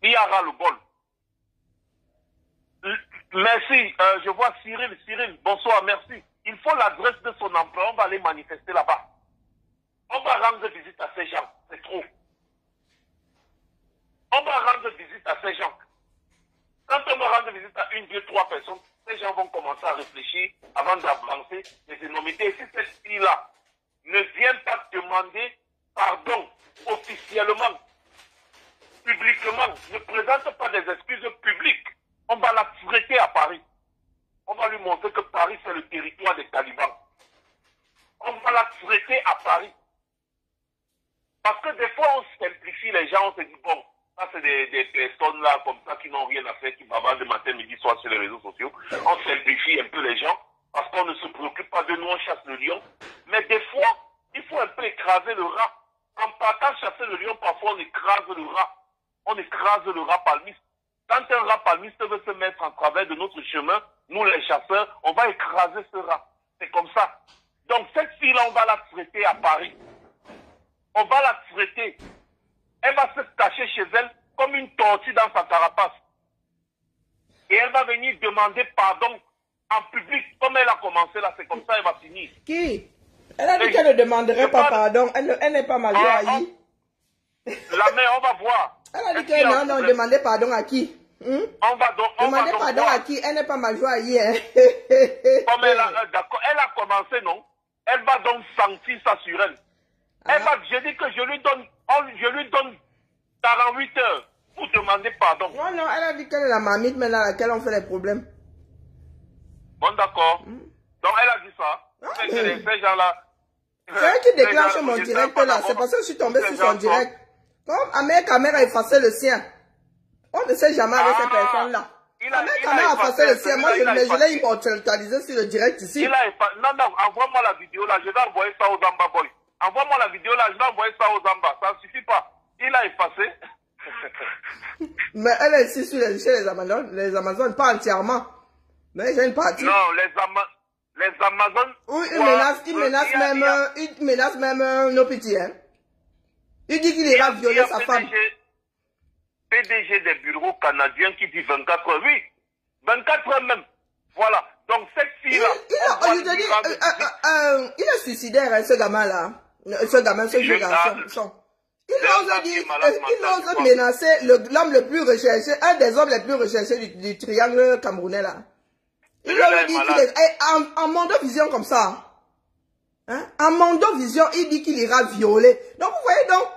Il y aura le bol. Merci. Je vois Cyril. Cyril, bonsoir, merci. Il faut l'adresse de son emploi. On va aller manifester là-bas. On va rendre visite à ces gens. C'est trop. On va rendre visite à ces gens. Quand on va rendre visite à 1, 2, 3 personnes, ces gens vont commencer à réfléchir avant d'avancer les énormités. Et si cette fille-là ne vient pas demander pardon officiellement, publiquement, ne présente pas des excuses publiques, on va la traiter à Paris. On va lui montrer que Paris, c'est le territoire des talibans. On va la traiter à Paris. Parce que des fois, on simplifie les gens, on se dit, bon, ça c'est des personnes là comme ça qui n'ont rien à faire, qui bavardent de matin, midi, soir sur les réseaux sociaux. On simplifie un peu les gens parce qu'on ne se préoccupe pas de nous, on chasse le lion. Mais des fois, il faut un peu écraser le rat. En partant chasser le lion, parfois on écrase le rat. On écrase le rat palmiste. Quand un rat palmiste veut se mettre en travers de notre chemin, nous les chasseurs, on va écraser ce rat. C'est comme ça. Donc cette fille-là, on va la traiter à Paris. On va la traiter. Elle va se cacher chez elle comme une tortue dans sa carapace. Et elle va venir demander pardon en public. Comme elle a commencé là, c'est comme ça elle va finir. Qui? Elle a dit qu'elle ne demanderait pas pardon. Elle n'est pas Majoie Aïe. La mère, on va voir. Elle a dit qu'elle n'a demandé pardon à qui? On va donc demander pardon à qui? Elle n'est pas Majoie Aïe. Hein? Comme elle a commencé, non? Elle va donc sentir ça sur elle. Je dis que je lui donne 48 heures pour demander pardon. Non, elle a dit qu'elle est la marmite maintenant à laquelle on fait les problèmes. Bon, d'accord. Donc, elle a dit ça. Ces gens-là... C'est elle qui déclenche mon direct là. C'est parce que je suis tombé sur son direct. Comme Ahmed Kamer a effacé le sien. On ne sait jamais avec ces personnes-là. Ahmed Kamer a effacé le sien. Moi, je l'ai immortalisé sur le direct ici. Non, envoie-moi la vidéo là. Je vais envoyer ça aux Zamba Boy. Envoie-moi la vidéo là. Je vais envoyer ça aux Zamba. Ça ne suffit pas. Il a effacé. Mais elle est ici chez les Amazones, pas entièrement. Mais j'ai une partie. Non, les Amazones. Oui, il menace même nos petits. Hein. Il dit qu'il ira violer sa femme. PDG des bureaux canadiens qui dit 24 heures. Oui, 24 heures même. Voilà. Donc cette fille-là. Il est suicidaire, hein, ce gamin-là. Ce vieux garçon. Il ose menacer l'homme le plus recherché, un des hommes les plus recherchés du triangle camerounais là. Il leur dit qu'il est en Mondovision comme ça. Hein? En Mondovision, il dit qu'il ira violer. Donc, vous voyez donc,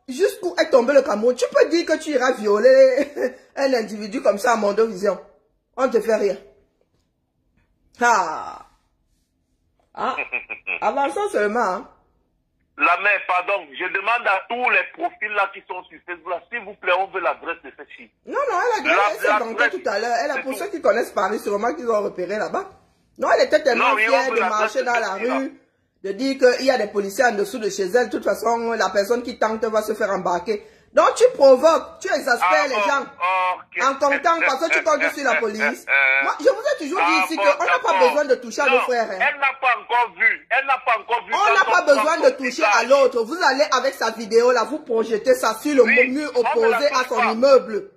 jusqu'où est tombé le Cameroun. Tu peux dire que tu iras violer un individu comme ça en Mondovision. On te fait rire. Ah. Ah. Avançons seulement. Hein. La mère, pardon, je demande à tous les profils là qui sont sur Facebook, là, s'il vous plaît, on veut l'adresse de cette fille. Non, elle s'est vantée tout à l'heure. Elle a pour ceux qui connaissent Paris, sûrement qu'ils ont repéré là-bas. Non, elle était tellement fière de marcher dans la rue, de dire qu'il y a des policiers en dessous de chez elle. De toute façon, la personne qui tente va se faire embarquer. Donc tu provoques, tu exaspères les gens en comptant parce que tu comptes sur la police. Moi, je vous ai toujours dit ici qu'on n'a pas besoin de toucher à nos frères. Hein. Elle n'a pas encore vu. Elle n'a pas encore vu. On n'a pas besoin de toucher à l'autre. Vous allez avec sa vidéo là, vous projetez ça sur le mur opposé à son immeuble.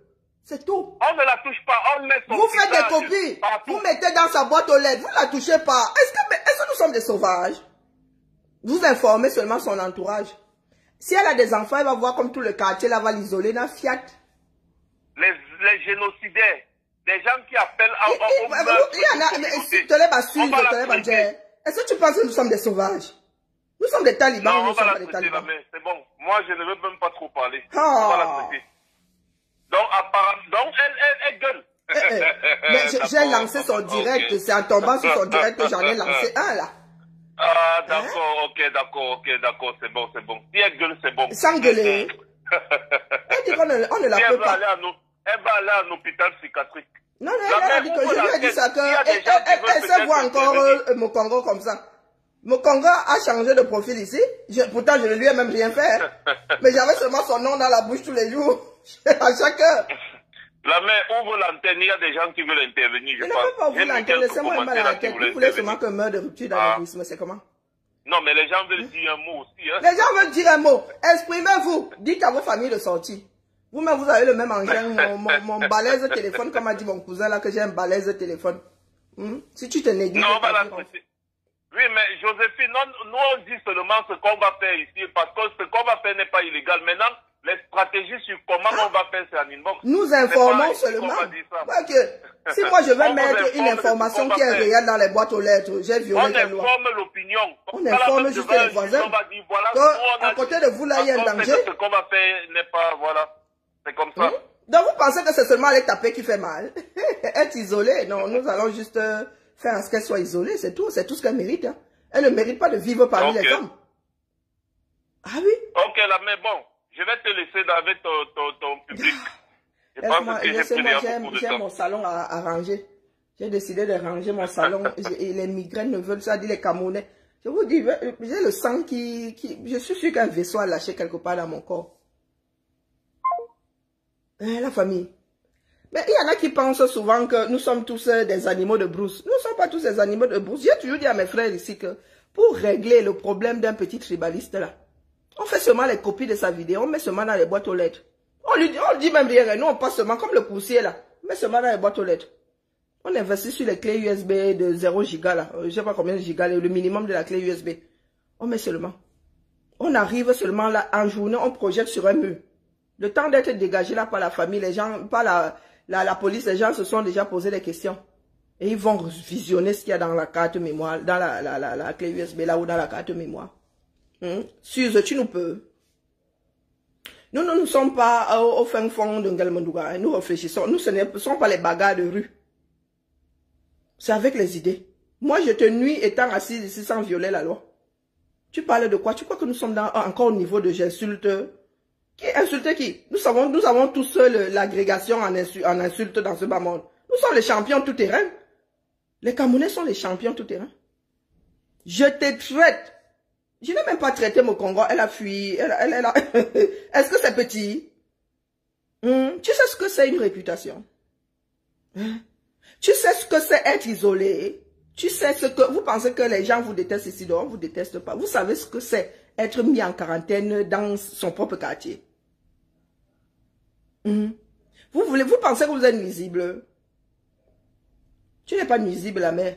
C'est tout. On ne la touche pas. On met son vous faites des copies. Partout. Vous mettez dans sa boîte aux lettres. Vous ne la touchez pas. Est-ce que nous sommes des sauvages? Vous informez seulement son entourage. Si elle a des enfants, elle va voir comme tout le quartier, là, va l'isoler dans Fiat. Les génocidaires, les gens qui appellent à... Il y en a, si tu les bassules, est-ce que tu penses que nous sommes des sauvages? Nous sommes des talibans, non, nous ne sommes pas des talibans. C'est bon, moi je ne veux même pas trop parler. Oh. On va la traiter. Donc, apparemment, elle gueule. Mais j'ai lancé son direct, c'est en tombant sur son direct que j'en ai lancé un là. Ah, d'accord, d'accord, c'est bon. Si elle gueule, c'est bon. Sans gueuler. Elle dit qu'on ne la peut pas. Elle va aller à un hôpital psychiatrique. Non, elle a dit que je lui ai dit ça que elle se voit encore Mokongo comme ça. Mokongo a changé de profil ici. Pourtant, je ne lui ai même rien fait. Mais j'avais seulement son nom dans la bouche tous les jours. À chaque heure. La mère ouvre l'antenne, il y a des gens qui veulent intervenir, je pense. Je ne peux pas ouvrir l'antenne, laissez-moi mal à la tête. Vous voulez seulement que meure de rupture d'anévrisme, c'est comment? Non, mais les gens veulent dire un mot aussi. Hein. Les gens veulent dire un mot. Exprimez-vous. Dites à vos familles de sortir. Vous-même, vous avez le même engin. Mon balèze téléphone, comme a dit mon cousin là, que j'ai un balèze téléphone. Si tu te négliges. Non, on va la traiter. Oui, mais Joséphine, nous on dit seulement ce qu'on va faire ici, parce que ce qu'on va faire n'est pas illégal. Maintenant, les stratégies sur comment on va faire, c'est en inbox. Nous informons seulement. Si moi je vais mettre une information qui est réelle dans les boîtes aux lettres, j'ai violé la loi. On informe l'opinion. On informe juste les voisins. On va dire, voilà, à côté de vous là, il y a un danger. Ce qu'on va faire n'est pas, voilà. C'est comme ça. Donc vous pensez que c'est seulement les taper qui fait mal? Être isolé, non, nous allons juste faire à ce qu'elle soit isolée, c'est tout ce qu'elle mérite. Hein. Elle ne mérite pas de vivre parmi les hommes. Ah oui? Ok, là, mais bon. Je vais te laisser avec ton public. Laissez-moi, j'ai mon salon à ranger. J'ai décidé de ranger mon salon. Et les migraines ne veulent ça, dit les Camerounais. Je vous dis, j'ai le sang je suis sûr qu'un vaisseau a lâché quelque part dans mon corps. La famille. Mais il y en a qui pensent souvent que nous sommes tous des animaux de brousse. Nous ne sommes pas tous des animaux de brousse. J'ai toujours dit à mes frères ici que pour régler le problème d'un petit tribaliste là, on fait seulement les copies de sa vidéo, on met seulement dans les boîtes aux lettres. On dit même rien, nous on passe seulement comme le poussier là. On met seulement dans les boîtes aux lettres. On investit sur les clés USB de 0 giga là. Je ne sais pas combien de giga, le minimum de la clé USB. On met seulement. On arrive seulement là, en journée, on projette sur un mur. Le temps d'être dégagé là par la famille, les gens, par la police, les gens se sont déjà posé des questions. Et ils vont visionner ce qu'il y a dans la carte mémoire, dans la clé USB là ou dans la carte mémoire. Suze, tu nous peux. Nous ne sommes pas au fin fond de Ngelmandouga. Nous réfléchissons. Nous, ce ne sont pas les bagarres de rue. C'est avec les idées. Moi, je te nuis étant assis ici sans violer la loi. Tu parles de quoi? Tu crois que nous sommes encore au niveau de j'insulte? Qui insulte qui? Nous avons tous l'agrégation en insulte dans ce bas monde. Nous sommes les champions tout terrain. Les Camerounais sont les champions tout terrain. Je te traite. Je n'ai même pas traité mon Congo. Elle a fui. Est-ce que c'est petit? Tu sais ce que c'est une réputation? Tu sais ce que c'est être isolé? Tu sais ce que... Vous pensez que les gens vous détestent ici dehors? Vous ne détestent pas. Vous savez ce que c'est être mis en quarantaine dans son propre quartier? Vous pensez que vous êtes nuisible? Tu n'es pas nuisible, la mère.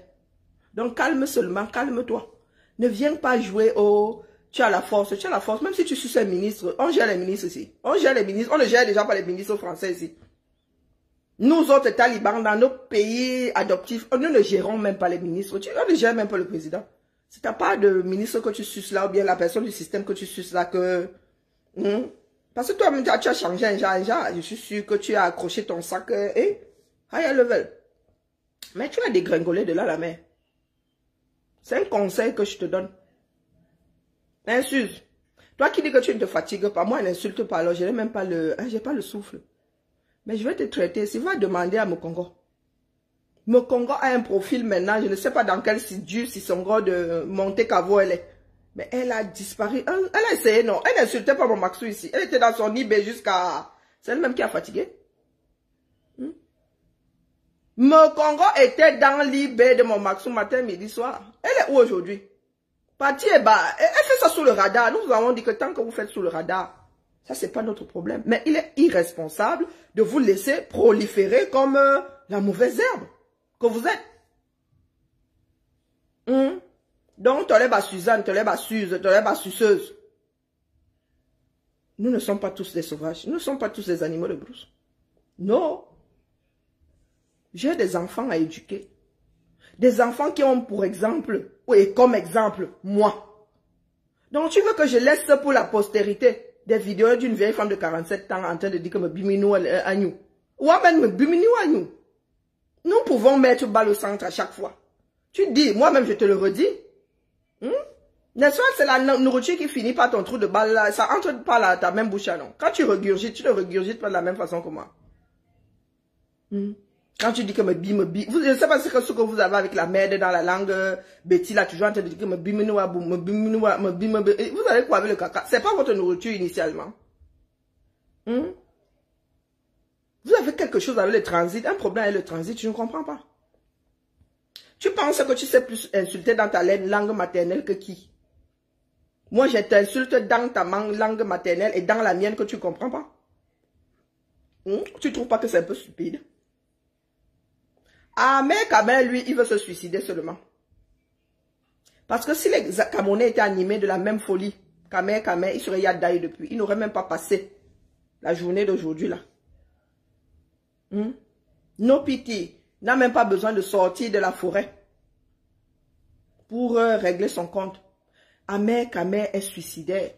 Donc calme seulement, calme-toi. Ne viens pas jouer au... Tu as la force, même si tu suis un ministre. On gère les ministres ici. On gère les ministres, on ne gère déjà pas les ministres français ici. Nous autres talibans, dans nos pays adoptifs, nous ne gérons même pas les ministres. On ne gère même pas le président. Si tu n'as pas de ministre que tu suces là, ou bien la personne du système que tu suces là, que... parce que toi-même, tu as changé un genre, je suis sûr que tu as accroché ton sac, higher level. Mais tu as dégringolé de là la mer. C'est un conseil que je te donne. Insulte. Toi qui dis que tu ne te fatigues pas, moi, n'insulte pas, alors je n'ai même pas le... j'ai pas le souffle. Mais je vais te traiter. Si tu vas demander à Mokongo. Mokongo a un profil maintenant. Je ne sais pas dans quel sidu, si son gros de Monte Cavo elle est. Mais elle a disparu. Elle a essayé, non. Elle n'insultait pas mon Maxou ici. Elle était dans son IB jusqu'à... C'est elle-même qui a fatigué. Mokongo était dans l'IB de mon Maxou matin, midi, soir. Elle est où aujourd'hui? Partie est bas. Elle fait ça sous le radar. Nous vous avons dit que tant que vous faites sous le radar, ça, c'est pas notre problème. Mais il est irresponsable de vous laisser proliférer comme la mauvaise herbe que vous êtes. Donc, tu es Suzanne, tu es Suze, tu es suceuse. Nous ne sommes pas tous des sauvages. Nous ne sommes pas tous des animaux de brousse. Non. J'ai des enfants à éduquer. Des enfants qui ont pour exemple, oui, comme exemple, moi. Donc, tu veux que je laisse pour la postérité des vidéos d'une vieille femme de 47 ans en train de dire que me biminou à nous. Ou même me biminou à nous. Nous pouvons mettre balle au centre à chaque fois. Tu dis, moi-même je te le redis. N'est-ce pas, c'est la nourriture qui finit par ton trou de balle là. Ça entre pas ta même bouche, non. Quand tu regurgites, tu ne regurgites pas de la même façon que moi. Quand tu dis que me bi, je ne sais pas ce que vous avez avec la merde dans la langue Betty là, toujours en train de dire que me biminou à boum, me biminou à me bim. Vous avez quoi avec le caca? C'est pas votre nourriture initialement. Vous avez quelque chose avec le transit, un problème avec le transit, je ne comprends pas. Tu penses que tu sais plus insulter dans ta langue maternelle que qui? Moi, je t'insulte dans ta langue maternelle et dans la mienne que tu ne comprends pas. Tu ne trouves pas que c'est un peu stupide? Ah, mais Kamel, lui, il veut se suicider seulement. Parce que si les Camerounais étaient animés de la même folie, Kamel, il serait yadaï depuis. Il n'aurait même pas passé la journée d'aujourd'hui là. No pity n'a même pas besoin de sortir de la forêt pour régler son compte. Ahmed Kamer est suicidaire.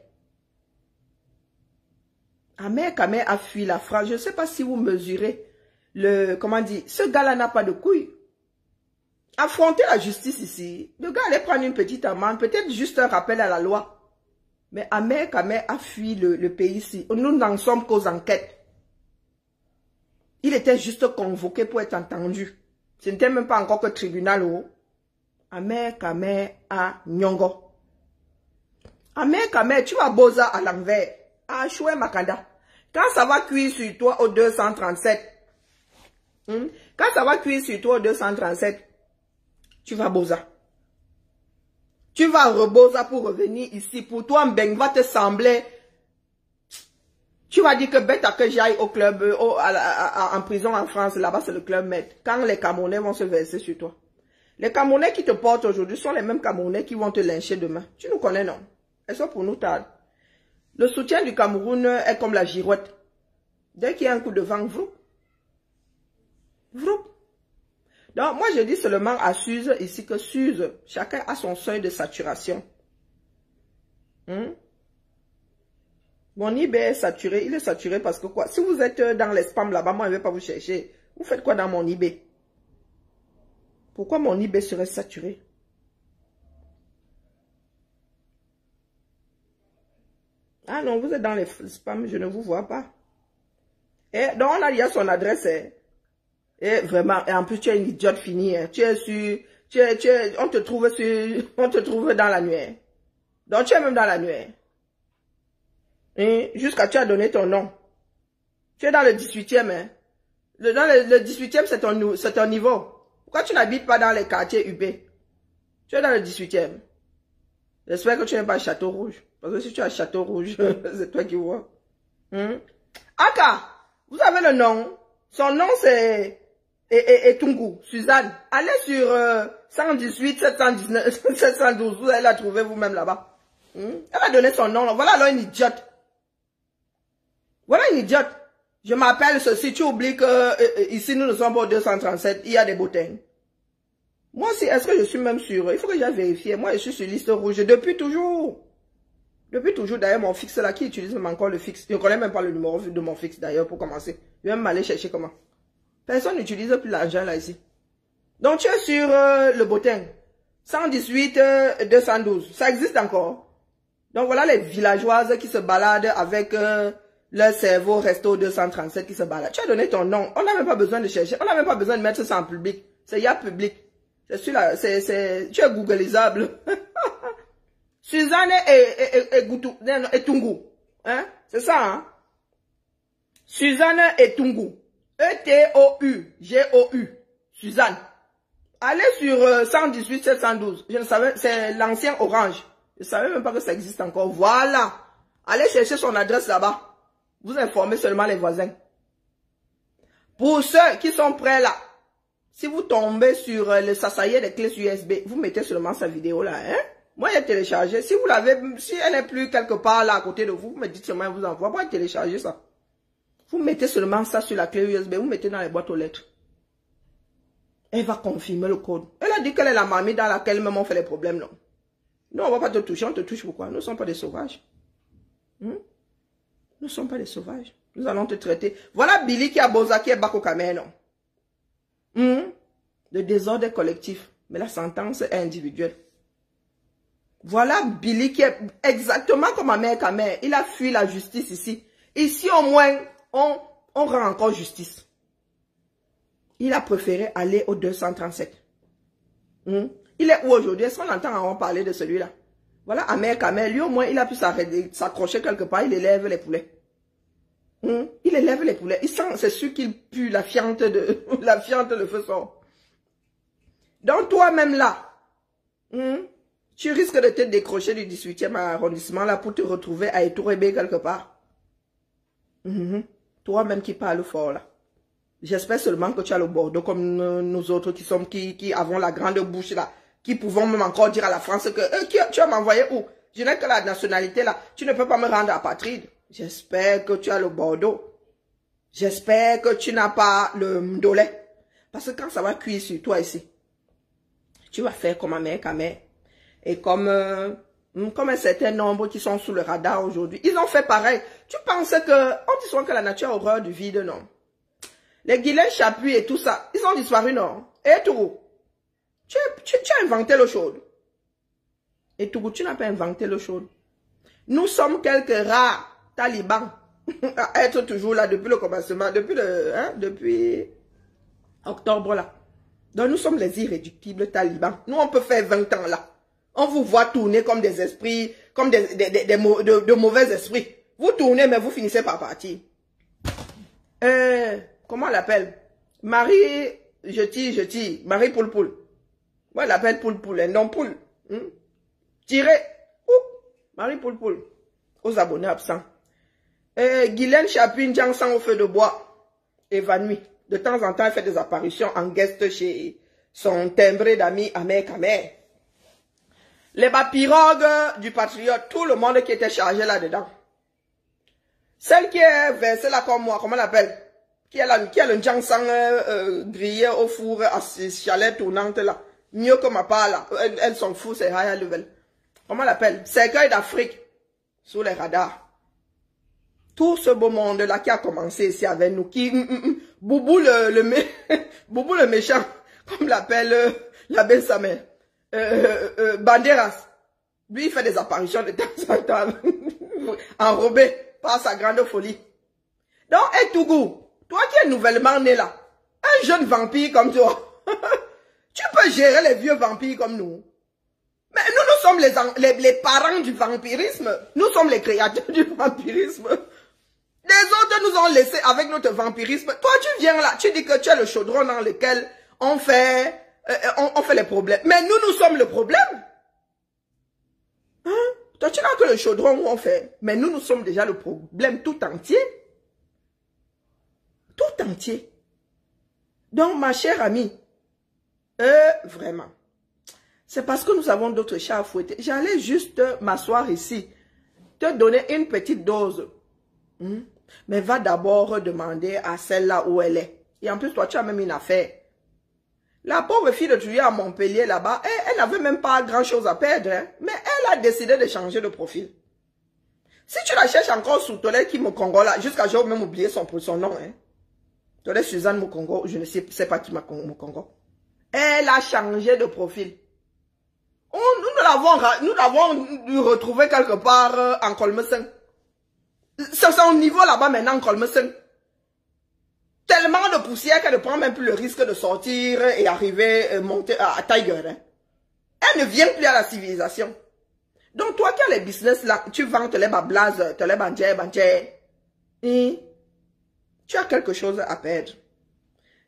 Ahmed Kamer a fui la France. Je ne sais pas si vous mesurez le... Comment dire? Ce gars-là n'a pas de couilles. Affronter la justice ici. Le gars allait prendre une petite amende. Peut-être juste un rappel à la loi. Mais Ahmed Kamer a fui le pays ici. Nous n'en sommes qu'aux enquêtes. Il était juste convoqué pour être entendu. Ce n'était même pas encore que tribunal. Ahmed Kamer à Nyongo. Ahmed Kamer, tu vas boza à l'envers. Ah, chouette Makanda. Quand ça va cuire sur toi au 237. Quand ça va cuire sur toi au 237. Tu vas boza. Tu vas reboza pour revenir ici. Pour toi, Mbeng va te sembler... Tu vas dire que bête à que j'aille au club, en prison en France, là-bas c'est le club Med. Quand les Camerounais vont se verser sur toi. Les Camerounais qui te portent aujourd'hui sont les mêmes Camerounais qui vont te lyncher demain. Tu nous connais, non? Elles sont pour nous tard. Le soutien du Cameroun est comme la girouette. Dès qu'il y a un coup de vent, vrou. Vrou. Donc moi je dis seulement à Suze ici que Suze, chacun a son seuil de saturation. Mon IB est saturé. Il est saturé parce que quoi? Si vous êtes dans les spams là-bas, moi je ne vais pas vous chercher. Vous faites quoi dans mon IB? Pourquoi mon IB serait saturé? Ah non, vous êtes dans les spams, je ne vous vois pas. Et donc on a dit à son adresse. Et vraiment, et en plus tu es une idiote finie. Tu es sur... on te trouve sur... On te trouve dans la nuit. Donc tu es même dans la nuit. Jusqu'à tu as donné ton nom. Tu es dans le 18e. Hein? Dans le 18e, c'est ton niveau. Pourquoi tu n'habites pas dans les quartiers UB? Tu es dans le 18e. J'espère que tu n'es pas à Château Rouge. Parce que si tu es à Château Rouge, c'est toi qui vois. Aka, vous avez le nom. Son nom c'est Etungu, Suzanne. Allez sur 118, 719, 712. Vous allez la trouver vous-même là-bas. Elle a donné son nom. Voilà alors une idiote. Voilà une idiote. Je m'appelle ceci, tu oublies que ici nous ne sommes pas au 237, il y a des bottins. Moi aussi, est-ce que je suis même sûr? Il faut que j'aille vérifier. Moi, je suis sur liste rouge depuis toujours. Depuis toujours, d'ailleurs, mon fixe là, qui utilise même encore le fixe? Je ne connais même pas le numéro de mon fixe d'ailleurs pour commencer. Je vais même aller chercher comment. Personne n'utilise plus l'argent là ici. Donc tu es sur le bottin. 118 212. Ça existe encore. Donc voilà les villageoises qui se baladent avec leur cerveau resto 237 qui se baladent. Tu as donné ton nom. On n'a même pas besoin de chercher. On n'a même pas besoin de mettre ça en public. C'est ya public. C'est celui-là. Tu es googlisable. Suzanne et Tungu. Hein? C'est ça, hein? Suzanne et Tungu. E-T-O-U-G-O-U. Suzanne. Allez sur 118 712. Je ne savais, c'est l'ancien Orange. Je ne savais même pas que ça existe encore. Voilà. Allez chercher son adresse là-bas. Vous informez seulement les voisins. Pour ceux qui sont prêts là, si vous tombez sur le sasaïe des clés USB, vous mettez seulement sa vidéo là, hein? Moi, j'ai téléchargé. Si vous l'avez, si elle n'est plus quelque part là à côté de vous, vous me dites seulement, elle vous envoie. Moi, télécharger ça. Vous mettez seulement ça sur la clé USB, vous mettez dans les boîtes aux lettres. Elle va confirmer le code. Elle a dit qu'elle est la mamie dans laquelle même on fait les problèmes, non? Non, on ne va pas te toucher, on te touche pourquoi? Nous ne sommes pas des sauvages. Nous ne sommes pas des sauvages. Nous allons te traiter. Voilà Billy qui a Bozaki et Bako Kamer, non? Le désordre est collectif, mais la sentence est individuelle. Voilà Billy qui est exactement comme ma mère Kamer. Il a fui la justice ici. Ici, au moins, on rend encore justice. Il a préféré aller au 237. Il est où aujourd'hui? Est-ce qu'on entend en parler de celui-là? Voilà, Amer Kamer, lui au moins, il a pu s'accrocher quelque part, il élève les poulets. Il élève les poulets. Il sent, c'est sûr qu'il pue la fiente de le feu sort. Donc toi-même là, tu risques de te décrocher du 18e arrondissement là pour te retrouver à Etourébé quelque part. Toi-même qui parles fort là. J'espère seulement que tu as le Bordeaux comme nous autres qui avons la grande bouche là, qui pouvons même encore dire à la France que tu vas m'envoyer où? Je n'ai que la nationalité là, tu ne peux pas me rendre apatride. J'espère que tu as le Bordeaux. J'espère que tu n'as pas le Mdolé. Parce que quand ça va cuire sur toi ici, tu vas faire comme ma mère Kamer. Et comme un certain nombre qui sont sous le radar aujourd'hui. Ils ont fait pareil. Tu penses que, on dit souvent que la nature a horreur du vide, non? Les Guilain Chapuis et tout ça, ils ont disparu, non? Et Tougou, tu as inventé l'eau chaude. Et Tougou, tu n'as pas inventé l'eau chaude. Nous sommes quelques rares talibans à être toujours là depuis le commencement, depuis octobre là. Donc nous sommes les irréductibles talibans. Nous on peut faire 20 ans là. On vous voit tourner comme des esprits, comme de mauvais esprits. Vous tournez mais vous finissez par partir. Comment on l'appelle? Marie, je tire. Marie Poule. Moi, elle l'appelle Poule, non Poule. Tirez. Marie Poule. Aux abonnés absents. Guylaine Chapine, Jansan au feu de bois. Évanouie. De temps en temps, elle fait des apparitions en guest chez son timbré d'ami Amer Kamer. Les pirogues du patriote, tout le monde qui était chargé là-dedans. Celle qui est versée là comme moi, comment on l'appelle? Qui a le Jansan grillé au four à chalet tournante là. Mieux que ma part là. Elles sont fous, c'est high level. Comment on l'appelle? Cercueil d'Afrique. Sous les radars. Tout ce beau monde là qui a commencé ici avec nous. Boubou Boubou le méchant. Comme l'appelle la belle sa mère. Banderas. Lui il fait des apparitions de temps en temps. Enrobé par sa grande folie. Donc, Tougou, toi qui es nouvellement né là, un jeune vampire comme toi, tu peux gérer les vieux vampires comme nous. Mais nous sommes les parents du vampirisme. Nous sommes les créateurs du vampirisme. Les autres nous ont laissés avec notre vampirisme. Toi, tu viens là, tu dis que tu es le chaudron dans lequel on fait les problèmes. Mais nous sommes le problème. Toi, tu n'as que le chaudron où on fait. Mais nous sommes déjà le problème tout entier. Tout entier. Donc, ma chère amie, vraiment, c'est parce que nous avons d'autres chats à fouetter. J'allais juste m'asseoir ici, te donner une petite dose. Mais va d'abord demander à celle-là où elle est. Et en plus, toi, tu as même une affaire. La pauvre fille de Tuya à Montpellier, là-bas, elle n'avait même pas grand-chose à perdre. Hein, mais elle a décidé de changer de profil. Si tu la cherches encore sous Tolè qui Mokongo, là, jusqu'à j'ai même oublié son nom. Hein. Tolè Suzanne Mokongo, je ne sais pas qui Mokongo. Elle a changé de profil. Nous l'avons retrouvé quelque part en Kolmesen. C'est son niveau là-bas maintenant en Kolmesen. Tellement de poussière qu'elle ne prend même plus le risque de sortir et arriver, monter à Tiger. Hein. Elle ne vient plus à la civilisation. Donc toi qui as les business là, tu vends les bablazes, les bandjers. Et tu as quelque chose à perdre.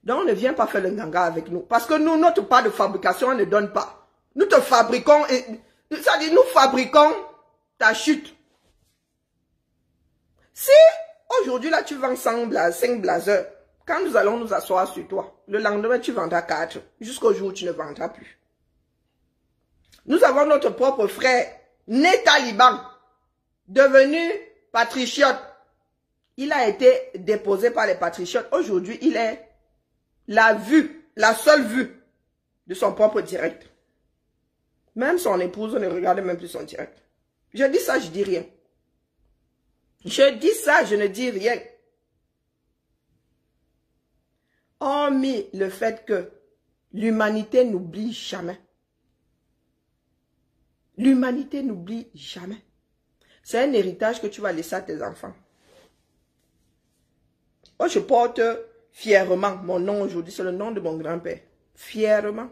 Donc ne viens pas faire le nganga avec nous. Parce que nous, notre part de fabrication, on ne donne pas. Nous te fabriquons, ça dit, nous fabriquons ta chute. Si aujourd'hui là tu vends 5 blazers, quand nous allons nous asseoir sur toi, le lendemain tu vendras 4, jusqu'au jour où tu ne vendras plus. Nous avons notre propre frère, né taliban, devenu patriote. Il a été déposé par les patriotes. Aujourd'hui, il est la seule vue de son propre direct. Même son épouse ne regarde même plus son direct. Je dis ça, je dis rien. Je dis ça, je ne dis rien. Hormis le fait que l'humanité n'oublie jamais. L'humanité n'oublie jamais. C'est un héritage que tu vas laisser à tes enfants. Moi, je porte fièrement mon nom aujourd'hui, c'est le nom de mon grand-père. Fièrement.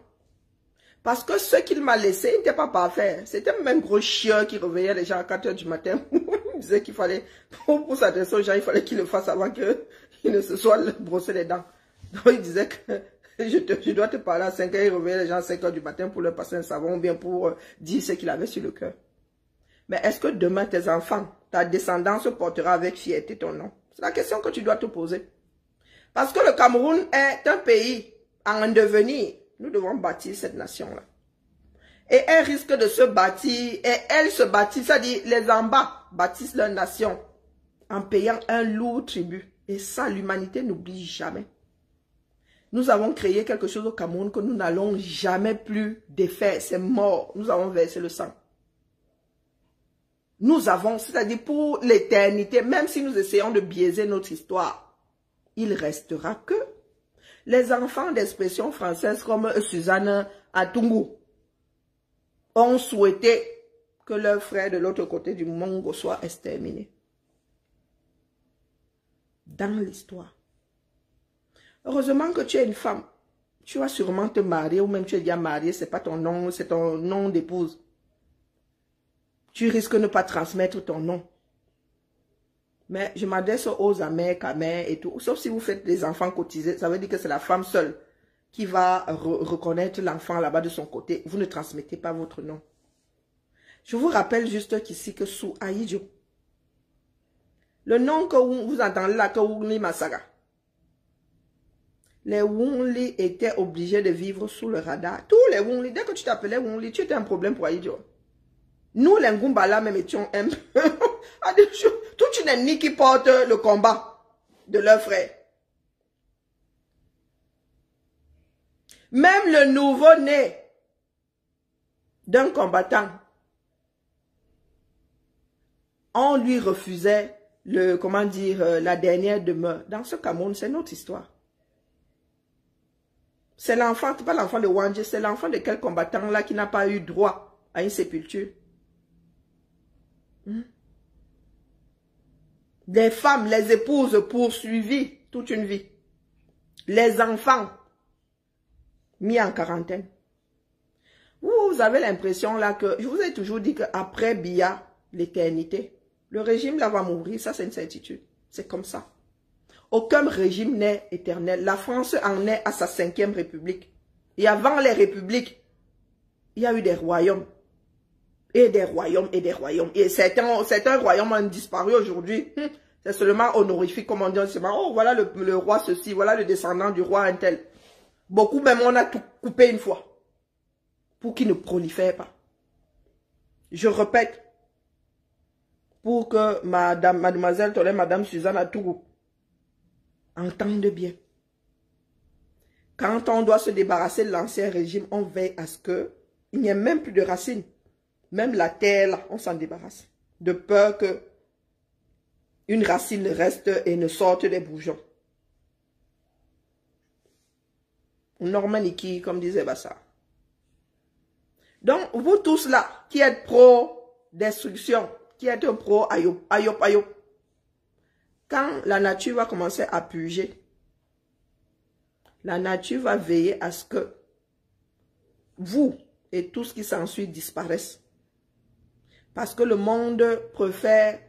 Parce que ce qu'il m'a laissé, il n'était pas parfait. C'était même gros chien qui réveillait les gens à 4 h du matin. Il disait qu'il fallait, pour s'adresser aux gens, il fallait qu'il le fasse avant qu'il ne se soit brossé les dents. Donc il disait que je dois te parler à 5 h, il réveillait les gens à 5 h du matin pour leur passer un savon, ou bien pour dire ce qu'il avait sur le cœur. Mais est-ce que demain tes enfants, ta descendance portera avec fierté ton nom? C'est la question que tu dois te poser. Parce que le Cameroun est un pays en devenir. Nous devons bâtir cette nation-là. Et elle risque de se bâtir, et elle se bâtit, c'est-à-dire les en bas bâtissent leur nation en payant un lourd tribut. Et ça, l'humanité n'oublie jamais. Nous avons créé quelque chose au Cameroun que nous n'allons jamais plus défaire. C'est mort. Nous avons versé le sang. Nous avons, c'est-à-dire pour l'éternité, même si nous essayons de biaiser notre histoire, il restera que les enfants d'expression française comme Suzanne Atungu ont souhaité que leur frère de l'autre côté du monde soit exterminé. Dans l'histoire. Heureusement que tu es une femme. Tu vas sûrement te marier ou même tu es déjà mariée, c'est pas ton nom, c'est ton nom d'épouse. Tu risques de ne pas transmettre ton nom. Mais je m'adresse aux amers, camers et tout. Sauf si vous faites des enfants cotisés, ça veut dire que c'est la femme seule qui va reconnaître l'enfant là-bas de son côté. Vous ne transmettez pas votre nom. Je vous rappelle juste qu'ici, que sous Aïdjo, le nom que vous entendez là, que Wungli Masaga, les Wungli étaient obligés de vivre sous le radar. Tous les Wungli, dès que tu t'appelais Wungli, tu étais un problème pour Aïdjo. Nous, les Ngumbala, même étions un peu. Toute une ethnie qui porte le combat de leurs frères. Même le nouveau-né d'un combattant, on lui refusait la dernière demeure. Dans ce Cameroun, c'est notre histoire. C'est l'enfant, pas l'enfant de Wanje, c'est l'enfant de quel combattant là qui n'a pas eu droit à une sépulture. Des femmes, les épouses poursuivies toute une vie. Les enfants mis en quarantaine. Vous avez l'impression là que, je vous ai toujours dit qu'après Biya, l'éternité, le régime là va mourir, ça c'est une certitude. C'est comme ça. Aucun régime n'est éternel. La France en est à sa 5e république. Et avant les républiques, il y a eu des royaumes. Et des royaumes, et des royaumes. Et certains royaumes ont disparu aujourd'hui. C'est seulement honorifique, comme on dit seulement, oh, voilà le roi ceci, voilà le descendant du roi un tel. Beaucoup même, on a tout coupé une fois. Pour qu'il ne prolifère pas. Je répète. pour que mademoiselle Tolède, madame Suzanne Atourou, entende bien. Quand on doit se débarrasser de l'ancien régime, on veille à ce qu'il n'y ait même plus de racines. Même la terre, là, on s'en débarrasse. De peur que une racine reste et ne sorte des bourgeons. Normaniki, comme disait Bassa. Donc, vous tous là, qui êtes pro-destruction, qui êtes pro-ayop, quand la nature va commencer à purger, la nature va veiller à ce que vous et tout ce qui s'ensuit disparaissent. Parce que le monde préfère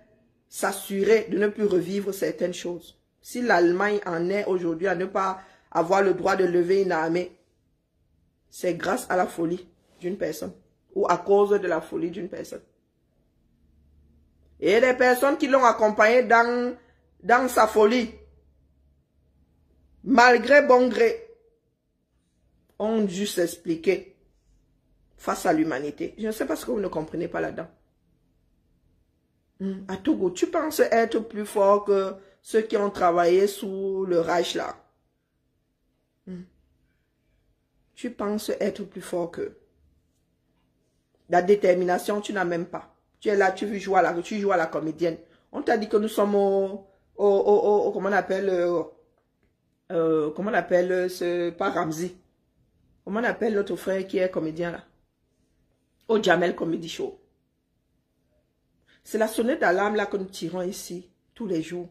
s'assurer de ne plus revivre certaines choses. Si l'Allemagne en est aujourd'hui à ne pas avoir le droit de lever une armée, c'est grâce à la folie d'une personne ou à cause de la folie d'une personne. Et les personnes qui l'ont accompagné dans sa folie, malgré bon gré, ont dû s'expliquer face à l'humanité. Je ne sais pas ce que vous ne comprenez pas là-dedans. À Togo, tu penses être plus fort que ceux qui ont travaillé sous le Reich là. Tu penses être plus fort qu'eux. La détermination, tu n'as même pas. Tu es là, tu joues à la comédienne. On t'a dit que nous sommes comment on appelle, pas Ramzi. Comment on appelle notre frère qui est comédien là? Au Jamel Comedy Show. C'est la sonnette d'alarme là que nous tirons ici, tous les jours.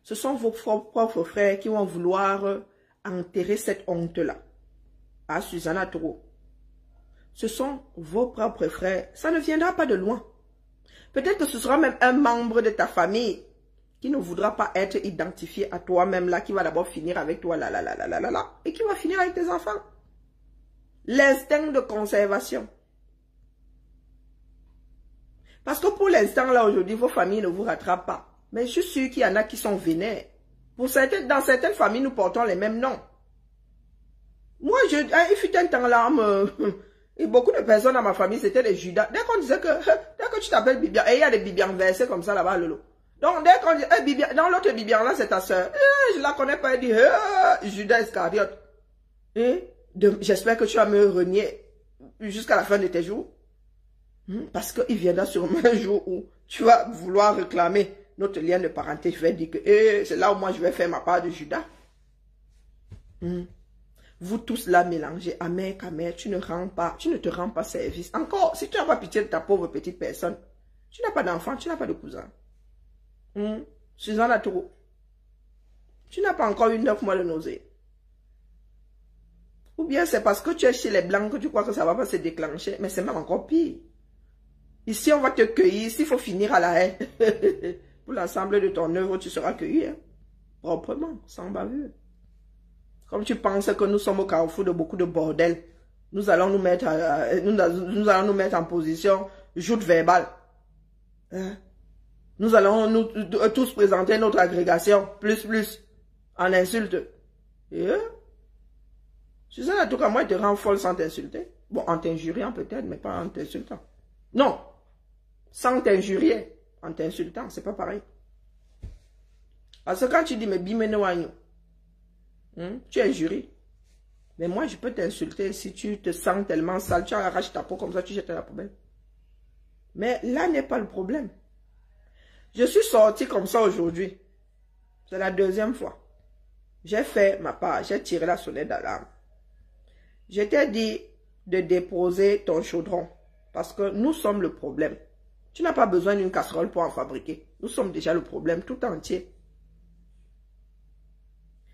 Ce sont vos propres frères qui vont vouloir enterrer cette honte-là. À Suzanne Atourou. Ce sont vos propres frères. Ça ne viendra pas de loin. Peut-être que ce sera même un membre de ta famille qui ne voudra pas être identifié à toi-même là, qui va d'abord finir avec toi là, et qui va finir avec tes enfants. L'instinct de conservation. Parce que pour l'instant là, aujourd'hui, vos familles ne vous rattrapent pas. Mais je suis sûr qu'il y en a qui sont vénères. Dans certaines familles, nous portons les mêmes noms. Moi, il fut un temps là, et beaucoup de personnes dans ma famille, c'était des Judas. Dès qu'on disait dès que tu t'appelles Bibian, et il y a des Bibian versés comme ça là-bas, Lolo. Donc, dès qu'on dit, Bibian, dans l'autre Bibian là, c'est ta soeur. Je la connais pas, elle dit, Judas Iscariote. J'espère que tu vas me renier jusqu'à la fin de tes jours. Parce qu'il viendra sûrement un jour où tu vas vouloir réclamer notre lien de parenté. Je vais dire que c'est là où moi je vais faire ma part de Judas. Vous tous là mélangés, amer, camère, tu ne te rends pas service. Encore, si tu n'as pas pitié de ta pauvre petite personne, tu n'as pas d'enfant, tu n'as pas de cousin. Suzanne Atourou, tu n'as pas encore eu 9 mois de nausée. Ou bien c'est parce que tu es chez les blancs que tu crois que ça ne va pas se déclencher, mais c'est même encore pire. Ici, on va te cueillir. S'il faut finir à la haie, pour l'ensemble de ton œuvre, tu seras cueilli. Proprement, sans bavure. Comme tu penses que nous sommes au carrefour de beaucoup de bordel, nous allons nous mettre, en position joute verbale. Nous allons tous présenter notre agrégation, plus, en insulte. Suzanne, en tout cas, moi, je te rends folle sans t'insulter. Bon, en t'injuriant peut-être, mais pas en t'insultant. Non, sans t'injurier, en t'insultant, c'est pas pareil. Parce que quand tu dis, mais bimenoagno, tu injuries. Mais moi, je peux t'insulter si tu te sens tellement sale, tu arraches ta peau comme ça, tu jettes à la poubelle. Mais là n'est pas le problème. Je suis sorti comme ça aujourd'hui. C'est la 2e fois. J'ai fait ma part, j'ai tiré la sonnette d'alarme. Je t'ai dit de déposer ton chaudron. Parce que nous sommes le problème. Tu n'as pas besoin d'une casserole pour en fabriquer. Nous sommes déjà le problème tout entier.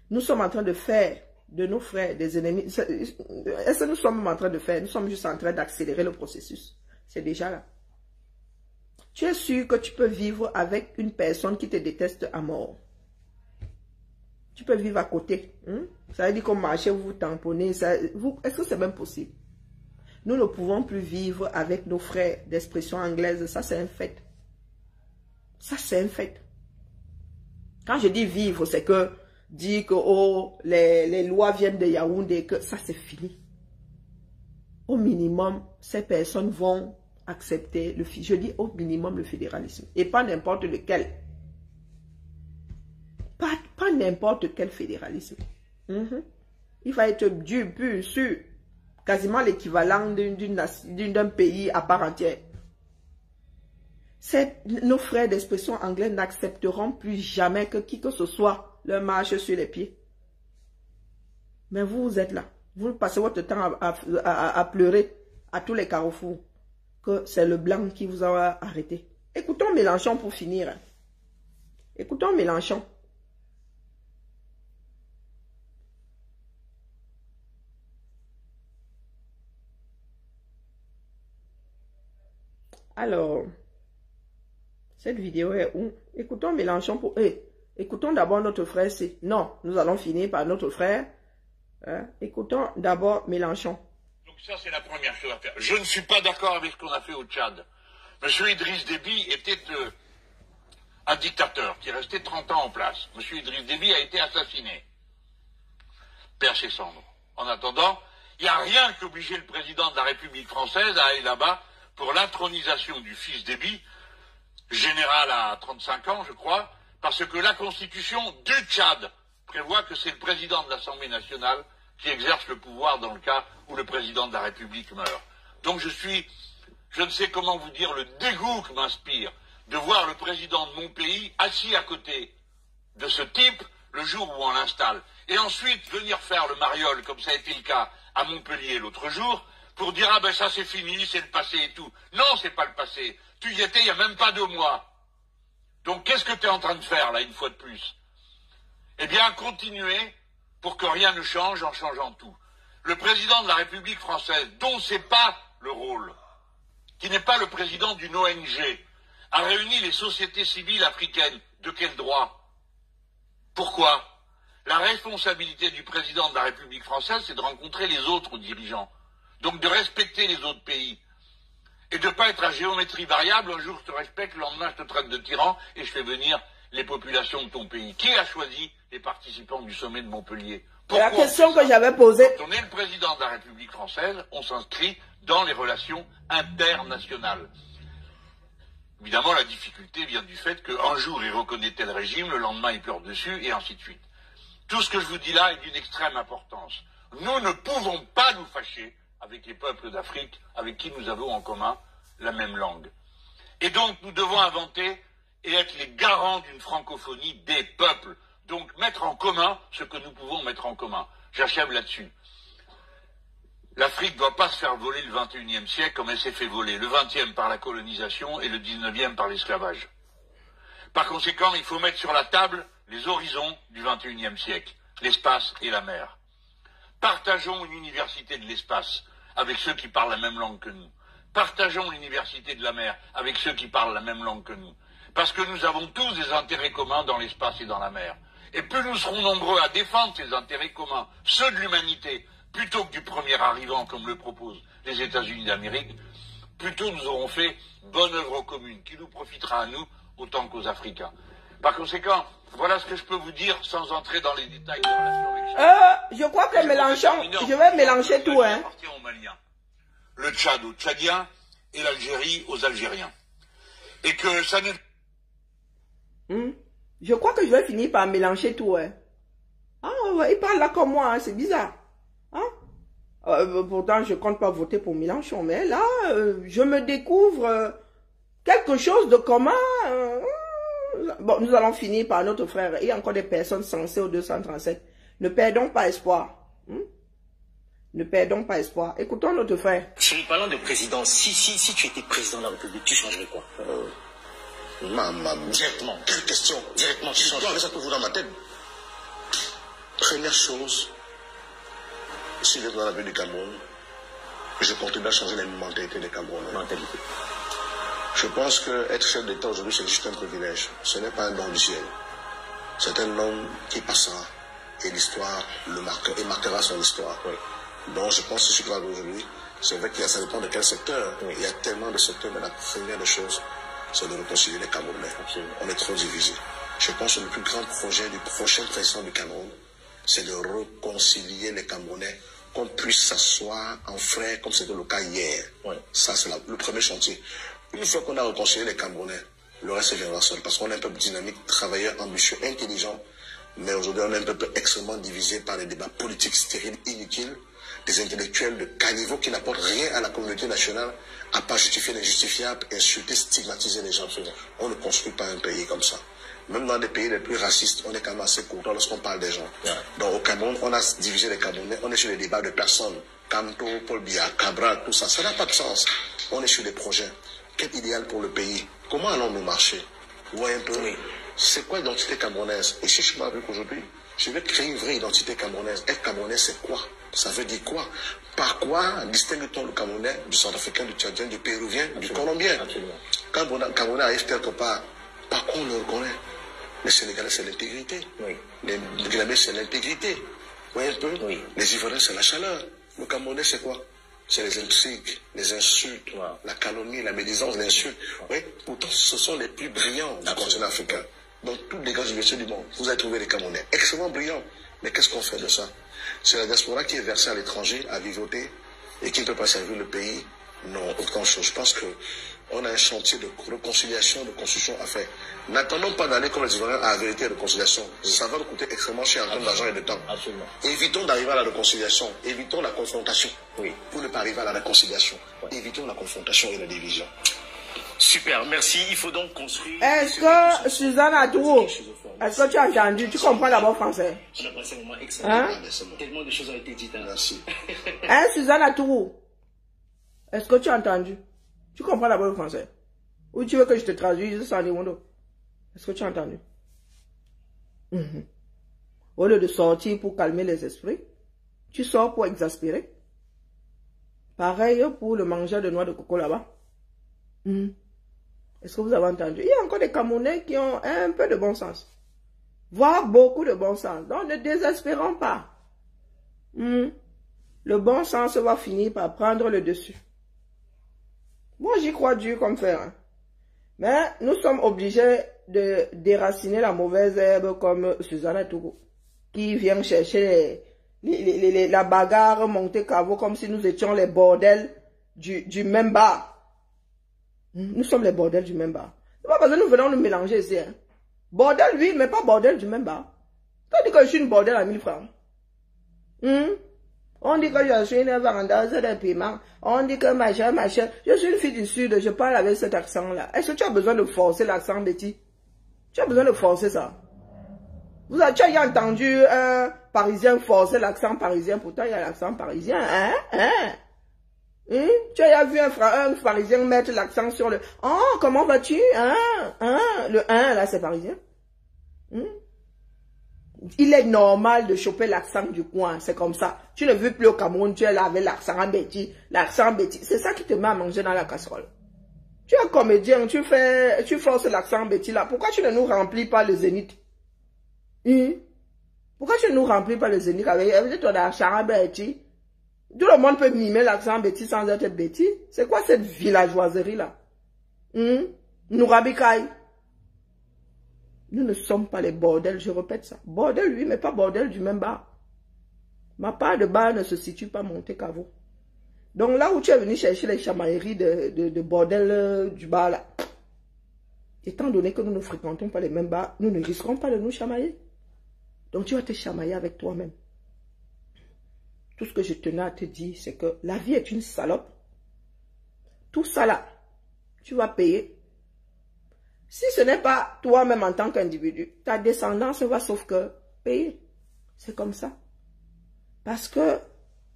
Nous sommes en train de faire de nos frères des ennemis. Est-ce que nous sommes en train de faire? Nous sommes juste en train d'accélérer le processus. C'est déjà là. Tu es sûr que tu peux vivre avec une personne qui te déteste à mort? Tu peux vivre à côté. Ça veut dire qu'on marche, vous vous tamponnez. Est-ce que c'est même possible? Nous ne pouvons plus vivre avec nos frères d'expression anglaise. Ça, c'est un fait. Ça, c'est un fait. Quand je dis vivre, c'est que dire que les lois viennent de Yaoundé, que ça, c'est fini. Au minimum, ces personnes vont accepter, je dis au minimum le fédéralisme. Et pas n'importe lequel. Pas n'importe quel fédéralisme. Il va être dur, pur, sûr. Quasiment l'équivalent d'un pays à part entière. Nos frères d'expression anglais n'accepteront plus jamais que qui que ce soit leur marche sur les pieds. Mais vous êtes là. Vous passez votre temps à pleurer à tous les carrefours que c'est le blanc qui vous a arrêté. Écoutons Mélenchon pour finir. Écoutons Mélenchon. Alors, cette vidéo est où? Écoutons Mélenchon pour... écoutons d'abord notre frère C. Non, nous allons finir par notre frère. Écoutons d'abord Mélenchon. Donc ça, c'est la première chose à faire. Je ne suis pas d'accord avec ce qu'on a fait au Tchad. Monsieur Idriss Déby était un dictateur qui est resté 30 ans en place. Monsieur Idriss Déby a été assassiné. Père ses cendres. En attendant, il n'y a rien qui obligeait le président de la République française à aller là-bas pour l'intronisation du fils Déby, général à 35 ans, je crois, parce que la constitution du Tchad prévoit que c'est le président de l'Assemblée nationale qui exerce le pouvoir dans le cas où le président de la République meurt. Donc je ne sais comment vous dire le dégoût que m'inspire de voir le président de mon pays assis à côté de ce type le jour où on l'installe. Et ensuite venir faire le mariole, comme ça a été le cas à Montpellier l'autre jour, pour dire, ah ben ça c'est fini, c'est le passé et tout. Non, c'est pas le passé. Tu y étais il n'y a même pas 2 mois. Donc qu'est-ce que tu es en train de faire là, une fois de plus? Eh bien, continuer pour que rien ne change en changeant tout. Le président de la République française, dont c'est pas le rôle, qui n'est pas le président d'une ONG, a réuni les sociétés civiles africaines. De quel droit? Pourquoi? La responsabilité du président de la République française, c'est de rencontrer les autres dirigeants. Donc de respecter les autres pays. Et de ne pas être à géométrie variable, un jour je te respecte, le lendemain je te traite de tyran et je fais venir les populations de ton pays. Qui a choisi les participants du sommet de Montpellier? La question que j'avais posée. Quand on est le président de la République française, on s'inscrit dans les relations internationales. Évidemment, la difficulté vient du fait qu'un jour il reconnaît tel régime, le lendemain il pleure dessus, et ainsi de suite. Tout ce que je vous dis là est d'une extrême importance. Nous ne pouvons pas nous fâcher avec les peuples d'Afrique, avec qui nous avons en commun la même langue. Et donc, nous devons inventer et être les garants d'une francophonie des peuples. Donc, mettre en commun ce que nous pouvons mettre en commun. J'achève là-dessus. L'Afrique ne doit pas se faire voler le 21e siècle comme elle s'est fait voler. Le 20e par la colonisation et le 19e par l'esclavage. Par conséquent, il faut mettre sur la table les horizons du 21e siècle, l'espace et la mer. Partageons une université de l'espace avec ceux qui parlent la même langue que nous. Partageons l'université de la mer avec ceux qui parlent la même langue que nous. Parce que nous avons tous des intérêts communs dans l'espace et dans la mer. Et plus nous serons nombreux à défendre ces intérêts communs, ceux de l'humanité, plutôt que du premier arrivant, comme le proposent les États-Unis d'Amérique, plutôt nous aurons fait bonne œuvre commune, qui nous profitera à nous autant qu'aux Africains. Par conséquent, voilà ce que je peux vous dire sans entrer dans les détails des relations avec Tchad. Je crois que Mélenchon, je vais mélanger tout, hein. Aux Maliens, le Tchad aux Tchadiens et l'Algérie aux Algériens. Et que ça ne... Je crois que je vais finir par mélanger tout, hein. Ah, il parle là comme moi, hein, c'est bizarre. Hein? Pourtant, je compte pas voter pour Mélenchon, mais là, je me découvre quelque chose de commun. Bon, nous allons finir par notre frère. Il y a encore des personnes censées au 237. Ne perdons pas espoir. Ne perdons pas espoir. Écoutons notre frère. Chérie, parlant de président, si tu étais président de la République, tu changerais quoi? Directement. Quelle question? Directement, tu changerais. Ça peut vous dans ma tête. Première chose, si je vais dans la ville du Cameroun, je continue à changer les mentalités des Camerounais. Mentalité. Je pense qu'être chef d'État aujourd'hui, c'est juste un privilège. Ce n'est pas un don du ciel. C'est un homme qui passera et l'histoire le marquera, et marquera son histoire. Oui. Donc je pense que ce qui va aujourd'hui, c'est vrai qu'il y a, ça dépend de quel secteur. Oui. Il y a tellement de secteurs, mais la première des choses, c'est de réconcilier les Camerounais. Absolument. On est trop divisés. Je pense que le plus grand projet du prochain président du Cameroun, c'est de réconcilier les Camerounais qu'on puisse s'asseoir en frère comme c'était le cas hier. Ouais. Ça, c'est le premier chantier. Une fois qu'on a réconcilié les Camerounais, le reste viendra seul. Parce qu'on est un peuple dynamique, travailleur, ambitieux, intelligent. Mais aujourd'hui, on est un peuple extrêmement divisé par des débats politiques stériles, inutiles, des intellectuels de caniveau qui n'apportent rien à la communauté nationale, à part justifier l'injustifiable, insulter, stigmatiser les gens. On ne construit pas un pays comme ça. Même dans des pays les plus racistes, on est quand même assez courtois lorsqu'on parle des gens. Ouais. Donc au Cameroun, on a divisé les Camerounais, on est sur les débats de personnes. Kanto, Paul Biya, Cabral, tout ça, ça n'a pas de sens. On est sur des projets. Quel idéal pour le pays? Comment allons-nous marcher? Vous voyez un peu? Oui. C'est quoi l'identité camerounaise? Et si je m'arrive aujourd'hui, je vais créer une vraie identité camerounaise. Être camerounais, c'est quoi? Ça veut dire quoi? Par quoi distingue-t-on le Camerounais du Centrafricain, du Tchadien, du Péruvien, du Colombien? Quand un Camerounais arrive quelque part, par quoi on le reconnaît? Les Sénégalais, c'est l'intégrité. Oui. Les Guinéens, c'est l'intégrité. Vous voyez un peu? Oui. Les Ivoiriens, c'est la chaleur. Le Camerounais, c'est quoi? C'est les intrigues, les insultes, wow. La calomnie, la médisance, l'insulte. Oui. Pourtant, ce sont les plus brillants du continent africain. Dans toutes les grandes universités du monde, vous avez trouvé les Camerounais extrêmement brillants. Mais qu'est-ce qu'on fait de ça? C'est la diaspora qui est versée à l'étranger, à vivoter, et qui ne peut pas servir le pays. Non, autre chose. Je pense qu'on a un chantier de réconciliation, de construction à faire. N'attendons pas d'aller comme les Ivoiriens à la vérité et la réconciliation. Ça va nous coûter extrêmement cher en termes d'argent et de temps. Absolument. Évitons d'arriver à la réconciliation. Évitons la confrontation. Oui. Pour ne pas arriver à la réconciliation. Ouais. Évitons la confrontation et la division. Super, merci. Il faut donc construire... Est-ce que, Suzanne Atourou, est-ce que tu as entendu? Tu comprends d'abord français? On a passé un moment excellent. Hein? Tellement de choses ont été dites. Hein. Merci. Hein, Suzanne Atourou? Est-ce que tu as entendu? Tu comprends d'abord le français? Ou tu veux que je te traduise sans Niwondo? Est-ce que tu as entendu? Au lieu de sortir pour calmer les esprits, tu sors pour exaspérer. Pareil pour le mangeur de noix de coco là-bas. Est-ce que vous avez entendu? Il y a encore des Camerounais qui ont un peu de bon sens. Voire beaucoup de bon sens. Donc ne désespérons pas. Le bon sens va finir par prendre le dessus. Moi, j'y crois dur comme fer. Hein. Mais nous sommes obligés de déraciner la mauvaise herbe comme Suzanne Atourou, qui vient chercher la bagarre montée caveau comme si nous étions les bordels du même bar. Nous sommes les bordels du même bar. C'est pas parce que nous venons nous mélanger ici. Hein. Bordel, oui, mais pas bordel du même bar. Tu dis que je suis une bordel à 1000 francs. On dit que je suis une vendeuse de piment. On dit que machin. Je suis une fille du Sud, je parle avec cet accent-là. Est-ce que tu as besoin de forcer l'accent, Betty? Tu as besoin de forcer ça? Tu as déjà entendu un Parisien forcer l'accent parisien, pourtant il y a l'accent parisien. Tu as vu un Parisien mettre l'accent sur le... Oh, comment vas-tu? Le là, c'est parisien. Il est normal de choper l'accent du coin, c'est comme ça. Tu ne vis plus au Cameroun, tu es là avec l'accent en Betty. L'accent Betty, c'est ça qui te met à manger dans la casserole. Tu es comédien, tu forces l'accent Betty là. Pourquoi tu ne nous remplis pas le zénith? Pourquoi tu ne nous remplis pas le zénith avec ton accent Betty? Tout le monde peut mimer l'accent Betty sans être Betty. C'est quoi cette villageoiserie là? Nous rabicaille. Nous ne sommes pas les bordels, je répète ça. Bordel, oui, mais pas bordel du même bar. Ma part de bar ne se situe pas Monte Cavo. Donc là où tu es venu chercher les chamailleries de bordel du bar là, étant donné que nous ne fréquentons pas les mêmes bars, nous ne risquons pas de nous chamailler. Donc tu vas te chamailler avec toi-même. Tout ce que je tenais à te dire, c'est que la vie est une salope. Tout ça là, tu vas payer. Si ce n'est pas toi-même en tant qu'individu, ta descendance va sauf que payer. C'est comme ça. Parce que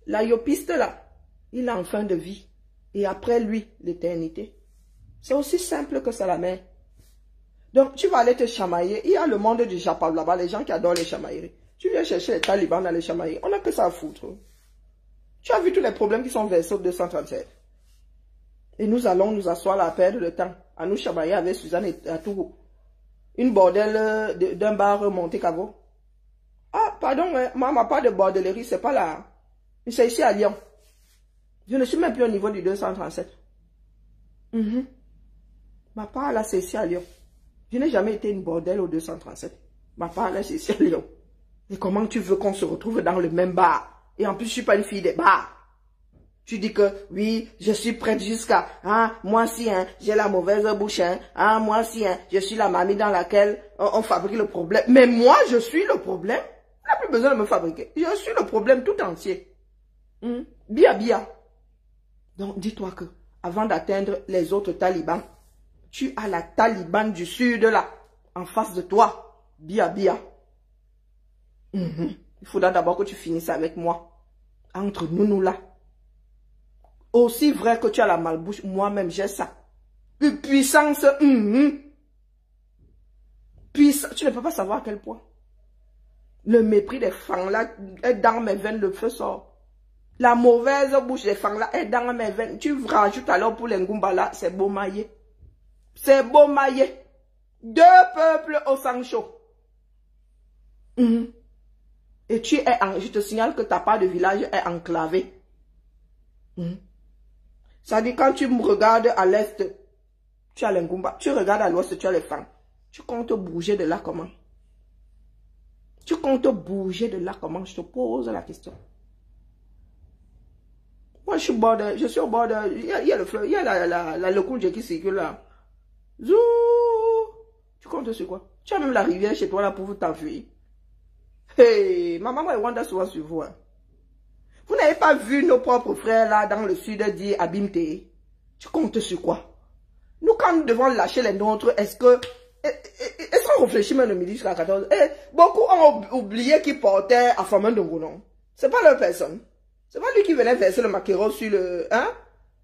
la yopiste là, il a en fin de vie. Et après lui, l'éternité. C'est aussi simple que ça la met. Donc tu vas aller te chamailler. Il y a le monde du Japon là-bas, les gens qui adorent les chamailleries. Tu viens chercher les talibans dans les chamailleries. On n'a que ça à foutre. Tu as vu tous les problèmes qui sont versés au 237. Et nous allons nous asseoir là à perdre le temps. À nous chamailler avec Suzanne Atourou. Une bordelle d'un bar Monte Cavo. Ah, pardon, moi, ma part de bordellerie, c'est pas là. C'est ici à Lyon. Je ne suis même plus au niveau du 237. Ma part là, c'est ici à Lyon. Je n'ai jamais été une bordelle au 237. Ma part là, c'est ici à Lyon. Et comment tu veux qu'on se retrouve dans le même bar? Et en plus, je suis pas une fille des bars. Tu dis que, oui, je suis prête jusqu'à, moi si, j'ai la mauvaise bouche, moi si, je suis la mamie dans laquelle on fabrique le problème. Mais moi, je suis le problème. On n'a plus besoin de me fabriquer. Je suis le problème tout entier. Bia, bia. Donc, dis-toi que, avant d'atteindre les autres talibans, tu as la Taliban du Sud là, en face de toi. Bia, bia. Il faudra d'abord que tu finisses avec moi. Entre nous là. Aussi vrai que tu as la malbouche, moi-même j'ai ça. Une puissance. Puissance. Tu ne peux pas savoir à quel point. Le mépris des fangs là est dans mes veines, le feu sort. La mauvaise bouche des fangs là est dans mes veines. Tu rajoutes alors pour les Ngumba là, c'est beau maillé. C'est beau maillé. Deux peuples au sang chaud. Et tu es je te signale que ta part de village est enclavée. Ça dit quand tu me regardes à l'est, tu as les Ngumba. Tu regardes à l'ouest, tu as les fangs. Tu comptes bouger de là comment? Tu comptes bouger de là comment? Je te pose la question. Moi, je suis au bord de... Il y a le fleuve, il y a le Koundje qui circule là. Zou! Tu comptes sur quoi? Tu as même la rivière chez toi là pour vous t'enfuir. Hey, ma maman et Wanda souvent sur vous. Vous n'avez pas vu nos propres frères là dans le sud dire Abimte? Tu comptes sur quoi? Nous, quand nous devons lâcher les nôtres, est-ce qu'on réfléchit même le midi jusqu'à 14? Beaucoup ont oublié qu'ils portaient à Faman Dongonon. C'est pas leur personne. C'est pas lui qui venait verser le maquereau sur le...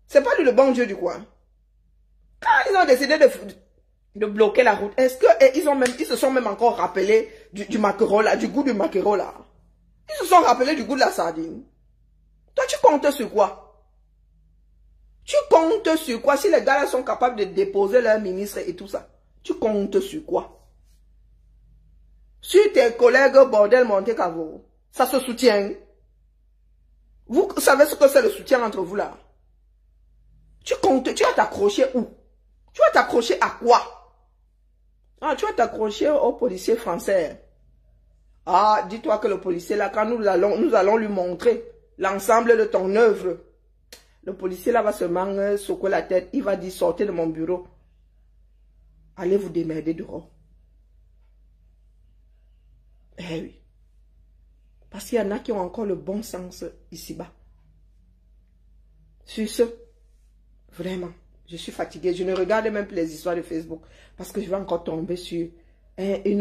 C'est pas lui le bon Dieu du coin. Quand ils ont décidé de bloquer la route, est-ce que ils se sont même encore rappelés du maquereau là, du goût du maquereau là? Ils se sont rappelés du goût de la sardine. Toi, tu comptes sur quoi? Tu comptes sur quoi? Si les gars là sont capables de déposer leur ministre et tout ça, tu comptes sur quoi? Sur tes collègues bordel Monte Cavo, ça se soutient. Vous savez ce que c'est le soutien entre vous là? Tu comptes, tu vas t'accrocher où? Tu vas t'accrocher à quoi? Tu vas t'accrocher au policier français. Dis-toi que le policier là, quand nous allons lui montrer l'ensemble de ton œuvre, le policier là va seulement secouer la tête, il va dire sortez de mon bureau. Allez vous démerder dehors. Eh oui. Parce qu'il y en a qui ont encore le bon sens ici-bas. Sur ce, vraiment, je suis fatiguée. Je ne regarde même plus les histoires de Facebook parce que je vais encore tomber sur un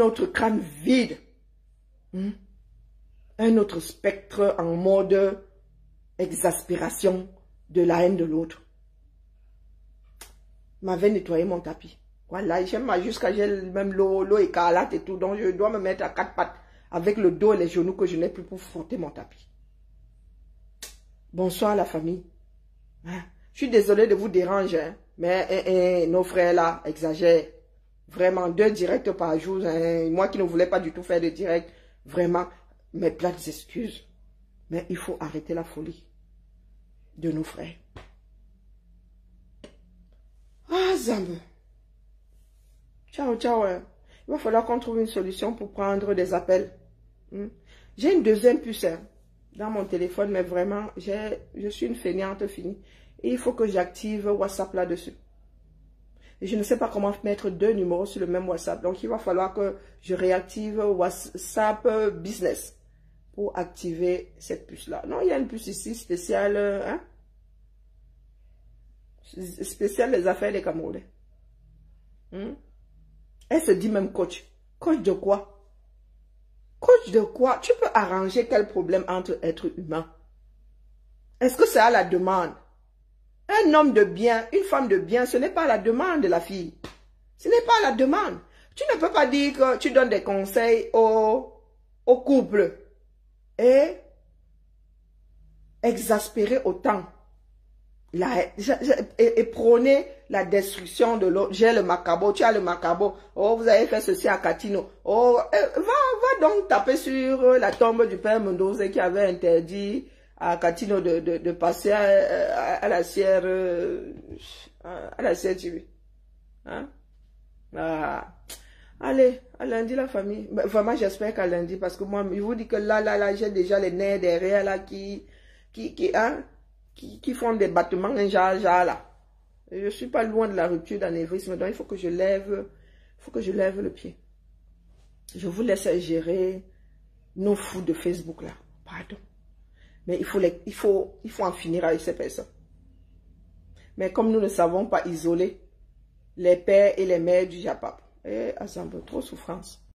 autre crâne vide. Un autre spectre en mode exaspération de la haine de l'autre. M'avait nettoyé mon tapis. Voilà, j'aime jusqu'à j'ai même l'eau écarlate et tout. Donc je dois me mettre à quatre pattes avec le dos et les genoux que je n'ai plus pour frotter mon tapis. Bonsoir la famille. Je suis désolée de vous déranger, mais nos frères là exagèrent. Vraiment, 2 directs par jour. Moi qui ne voulais pas du tout faire de direct. Vraiment, mes plates excuses. Mais il faut arrêter la folie de nos frères. Zambe. Ciao, ciao. Il va falloir qu'on trouve une solution pour prendre des appels. J'ai une deuxième puce dans mon téléphone, mais vraiment, je suis une fainéante finie. Et il faut que j'active WhatsApp là-dessus. Et je ne sais pas comment mettre 2 numéros sur le même WhatsApp. Donc, il va falloir que je réactive WhatsApp Business pour activer cette puce-là. Non, il y a une puce ici spéciale, spéciale les affaires des Camerounais. Elle se dit même coach. Coach de quoi? Coach de quoi? Tu peux arranger quel problème entre êtres humains? Est-ce que c'est à la demande? Un homme de bien, une femme de bien, ce n'est pas à la demande de la fille. Ce n'est pas à la demande. Tu ne peux pas dire que tu donnes des conseils au couple et exaspérer autant. Et prôner la destruction de l'autre. J'ai le macabo, tu as le macabo. Oh, vous avez fait ceci à Katino. Oh, va donc taper sur la tombe du père Mendoza qui avait interdit à Katino de passer à la Sierre TV. Allez, à lundi la famille. Ben, vraiment, j'espère qu'à lundi, parce que moi, je vous dis que là, j'ai déjà les nerfs derrière, là, qui font des battements, un genre là. Et je suis pas loin de la rupture d'anévrisme, donc il faut que je lève le pied. Je vous laisse gérer nos fous de Facebook, là. Pardon. Mais il faut en finir avec ces personnes. Mais comme nous ne savons pas isoler les pères et les mères du Japap, et ensemble, trop souffrance.